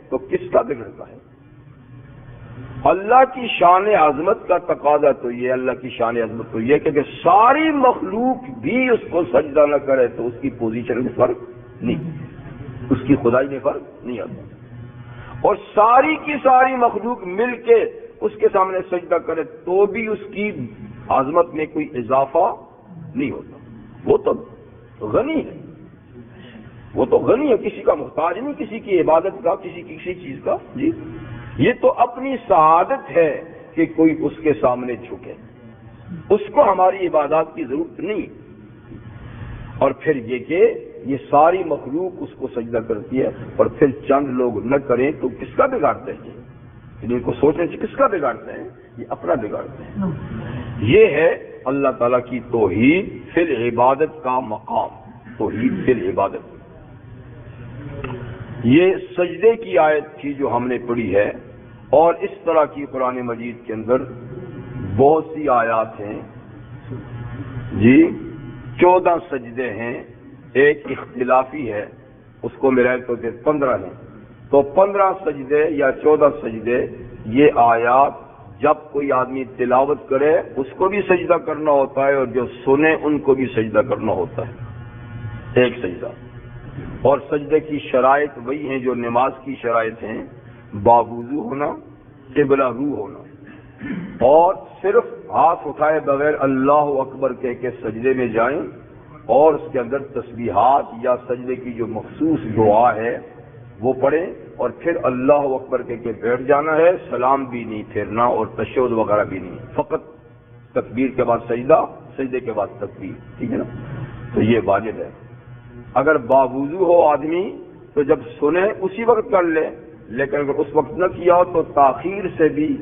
تو کس کا بگڑتا ہے؟ اللہ کی شان عظمت کا تقاضا تو یہ، اللہ کی شان عظمت تو یہ کہ اگر ساری مخلوق بھی اس کو سجدہ نہ کرے تو اس کی پوزیشن میں فرق نہیں، اس کی خدائی میں فرق نہیں آتا. اور ساری کی ساری مخلوق مل کے اس کے سامنے سجدہ کرے تو بھی اس کی عظمت میں کوئی اضافہ نہیں ہوتا. وہ تو غنی ہے، وہ تو غنی ہے، کسی کا محتاج نہیں، کسی کی عبادت کا، کسی چیز کا جی. یہ تو اپنی سعادت ہے کہ کوئی اس کے سامنے جھکے، اس کو ہماری عبادات کی ضرورت نہیں. اور پھر یہ کہ یہ ساری مخلوق اس کو سجدہ کرتی ہے اور پھر چند لوگ نہ کریں تو کس کا بگاڑتے ہیں؟ ان کو سوچنے سے کس کا بگاڑتے ہیں؟ یہ اپنا بگاڑتے ہیں. یہ ہے اللہ تعالیٰ کی توحید فی العبادت کا مقام، توحید فی العبادت. یہ سجدے کی آیت تھی جو ہم نے پڑھی ہے، اور اس طرح کی قرآن مجید کے اندر بہت سی آیات ہیں جی. 14 سجدے ہیں، ایک اختلافی ہے، اس کو ملائے تو 15 ہیں. تو 15 سجدے یا 14 سجدے یہ آیات جب کوئی آدمی تلاوت کرے اس کو بھی سجدہ کرنا ہوتا ہے اور جو سنے ان کو بھی سجدہ کرنا ہوتا ہے، ایک سجدہ۔ اور سجدے کی شرائط وہی ہیں جو نماز کی شرائط ہیں، باوضو ہونا، قبلہ رو ہونا، اور صرف ہاتھ اٹھائے بغیر اللہ اکبر کہہ کے سجدے میں جائیں اور اس کے اندر تسبیحات یا سجدے کی جو مخصوص دعا ہے وہ پڑھیں اور پھر اللہ اکبر کہہ کے بیٹھ جانا ہے، سلام بھی نہیں پھیرنا اور تشہد وغیرہ بھی نہیں، فقط تکبیر کے بعد سجدہ، سجدے کے بعد تکبیر، ٹھیک ہے نا؟ تو یہ واجب ہے۔ اگر باوضو ہو آدمی تو جب سنے اسی وقت کر لے، لیکن اگر اس وقت نہ کیا ہو تو تاخیر سے بھی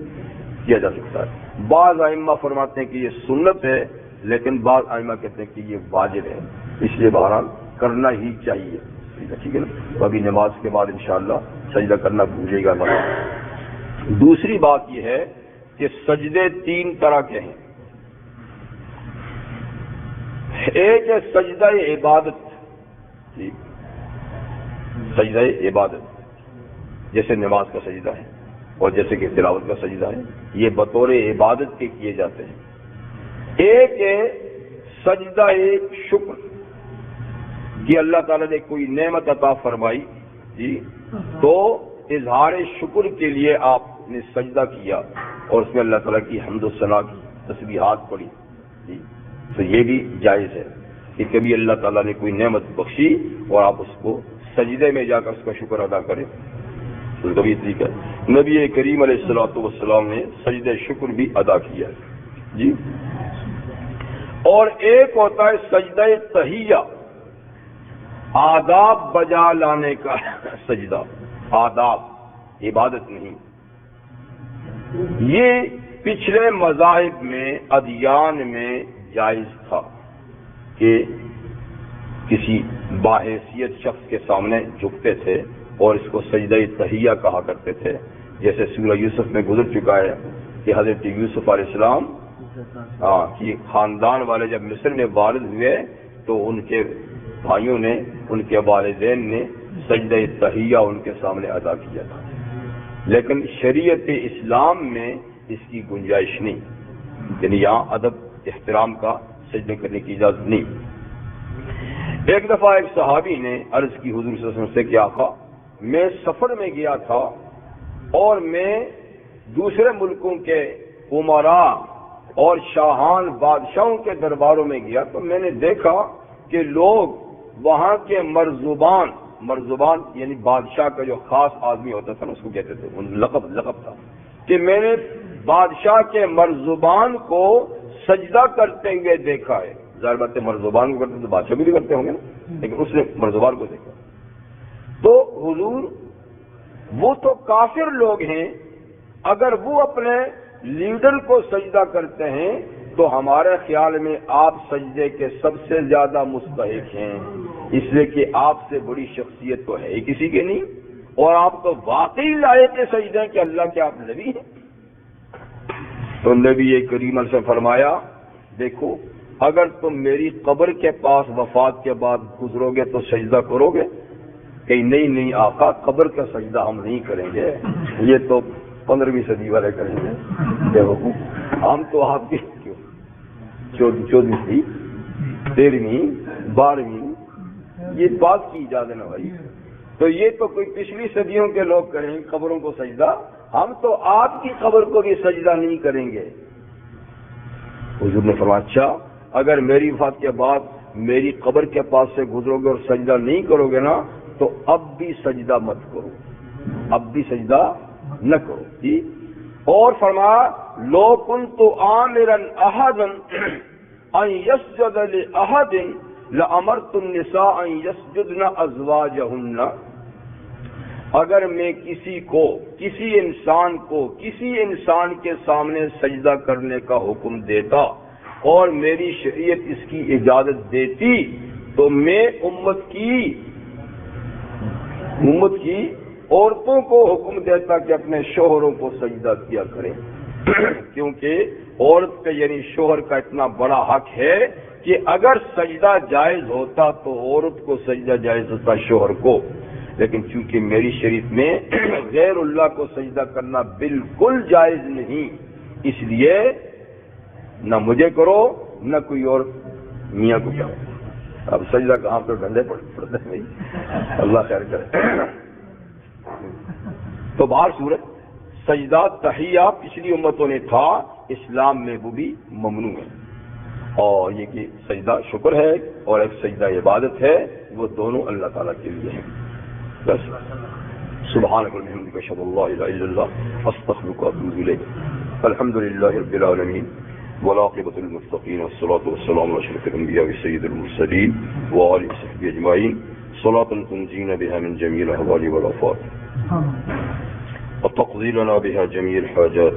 کیا جا سکتا ہے۔ بعض ائمہ فرماتے ہیں کہ یہ سنت ہے، لیکن بعض ائمہ کہتے ہیں کہ یہ واجب ہے، اس لیے بہرحال کرنا ہی چاہیے، ٹھیک ہے نا؟ تو ابھی نماز کے بعد انشاءاللہ سجدہ کرنا بھولے گا مت۔ دوسری بات یہ ہے کہ سجدے تین طرح کے ہیں۔ ایک ہے سجدہ عبادت، سجدہ عبادت جیسے نماز کا سجدہ ہے اور جیسے کہ تلاوت کا سجدہ ہے، یہ بطور عبادت کے کیے جاتے ہیں۔ ایک ہے سجدہ شکر کہ اللہ تعالیٰ نے کوئی نعمت عطا فرمائی جی، تو اظہار شکر کے لیے آپ نے سجدہ کیا اور اس میں اللہ تعالیٰ کی حمد و ثنا کی، تسبیحات پڑھی جی، تو یہ بھی جائز ہے کہ کبھی اللہ تعالیٰ نے کوئی نعمت بخشی اور آپ اس کو سجدے میں جا کر اس کا شکر ادا کریں، تو کبھی طریقہ ہے۔ نبی کریم علیہ الصلوۃ والسلام نے سجدہ شکر بھی ادا کیا جی۔ اور ایک ہوتا ہے سجدہ تحیہ، آداب بجا لانے کا سجدہ، آداب، عبادت نہیں۔ یہ پچھلے مذاہب میں، ادیان میں جائز تھا کہ کسی باحیثیت شخص کے سامنے جھکتے تھے اور اس کو سجدہ تحیہ کہا کرتے تھے، جیسے سورہ یوسف میں گزر چکا ہے کہ حضرت یوسف علیہ السلام کی خاندان والے جب مصر میں والد ہوئے تو ان کے بھائیوں نے، ان کے والدین نے سجدہ تحیہ ان کے سامنے ادا کیا تھا، لیکن شریعت اسلام میں اس کی گنجائش نہیں، یعنی یہاں ادب احترام کا سجدہ کرنے کی اجازت نہیں۔ ایک دفعہ ایک صحابی نے عرض کی حضور صلی اللہ علیہ وسلم سے کہ آقا میں سفر میں گیا تھا اور میں دوسرے ملکوں کے امراء اور شاہان بادشاہوں کے درباروں میں گیا تو میں نے دیکھا کہ لوگ وہاں کے مرزبان یعنی بادشاہ کا جو خاص آدمی ہوتا تھا اس کو کہتے تھے، لقب تھا، کہ میں نے بادشاہ کے مرزبان کو سجدہ کرتے ہوئے دیکھا ہے۔ ظاہر بات ہے مرزبان کو کرتے تو بادشاہ بھی کرتے ہوں گے نا، لیکن اس نے مرزبان کو دیکھا۔ تو حضور وہ تو کافر لوگ ہیں، اگر وہ اپنے لیڈر کو سجدہ کرتے ہیں تو ہمارے خیال میں آپ سجدے کے سب سے زیادہ مستحق ہیں، اس لیے کہ آپ سے بڑی شخصیت تو ہے ہی کسی کے نہیں، اور آپ تو واقعی لائق سجدے ہیں کہ اللہ کے آپ نبی ہیں۔ تو نبی کریم سے فرمایا دیکھو اگر تم میری قبر کے پاس وفات کے بعد گزرو گے تو سجدہ کرو گے؟ کہ نہیں آقا قبر کا سجدہ ہم نہیں کریں گے، یہ تو 15ویں صدی والے کریں گے، دیکھو ہم تو آپ کی 14ویں 13ویں 12ویں یہ بات کی اجازت نہ بھائی، تو یہ تو کوئی پچھلی صدیوں کے لوگ کریں قبروں کو سجدہ، ہم تو آپ کی قبر کو بھی سجدہ نہیں کریں گے۔ حضور نے فرمایا اچھا اگر میری وفات کے بعد میری قبر کے پاس سے گزرو گے اور سجدہ نہیں کرو گے نا تو اب بھی سجدہ مت کرو، اب بھی سجدہ نہ کرو جی۔ اور فرمایا لو کنت آمرا احدا ان يسجد لاحد لامرت النساء ان يسجدن ازواجهن، اگر میں کسی انسان کے سامنے سجدہ کرنے کا حکم دیتا اور میری شریعت اس کی اجازت دیتی تو میں امت کی عورتوں کو حکم دیتا کہ اپنے شوہروں کو سجدہ کیا کریں، کیونکہ عورت کا یعنی شوہر کا اتنا بڑا حق ہے کہ اگر سجدہ جائز ہوتا تو عورت کو سجدہ جائز ہوتا شوہر کو، لیکن چونکہ میری شریعت میں غیر اللہ کو سجدہ کرنا بالکل جائز نہیں، اس لیے نہ مجھے کرو نہ کوئی اور میاں کو کرو۔ اب سجدہ کہاں پہ ڈھنڈے پڑتے ہیں بھائی، اللہ خیر کرے۔ تو باہر صورت سجدہ تحیہ پچھلی امتوں نے تھا، اسلام میں وہ بھی ممنوع ہے، اور یہ کہ سجدہ شکر ہے اور ایک سجدہ عبادت ہے، وہ دونوں اللہ تعالیٰ کے لیے ہیں۔ بس سبحانک وبحمدک اشہد ان لا الہ الا اللہ استغفرک واتوب الیک۔ الحمد للہ رب العالمین والعاقبۃ للمتقین والصلاۃ والسلام علی اشرف الانبیاء سید المرسلین وآلہ وصحبہ اجمعین صلاۃ تنجینا بها من جمیع الاحوال والآفات وتقضي لنا بها جميع الحاجات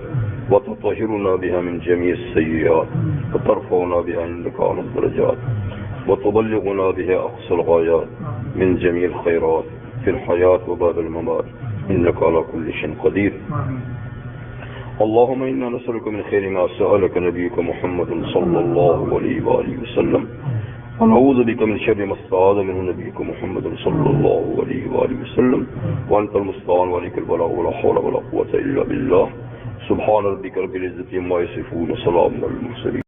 وتطهرنا بها من جميع السيئات وترفعنا بها عندك أعلى الدرجات وتبلغنا بها أقصى الغايات من جميع الخيرات في الحياة وبعد الممات إنك على كل شيء قدير. اللهم إنا نسألك من خير ما سألك نبيك محمد صلى الله عليه وآله وسلم ونعوذ بك من شر ما استعاذ منه نبيك محمد صلى الله عليه وآله وسلم وأنت المستعان وعليك البلاغ ولا حول ولا قوة إلا بالله. سبحان ربك رب العزة عما يصفون وسلام على المرسلين.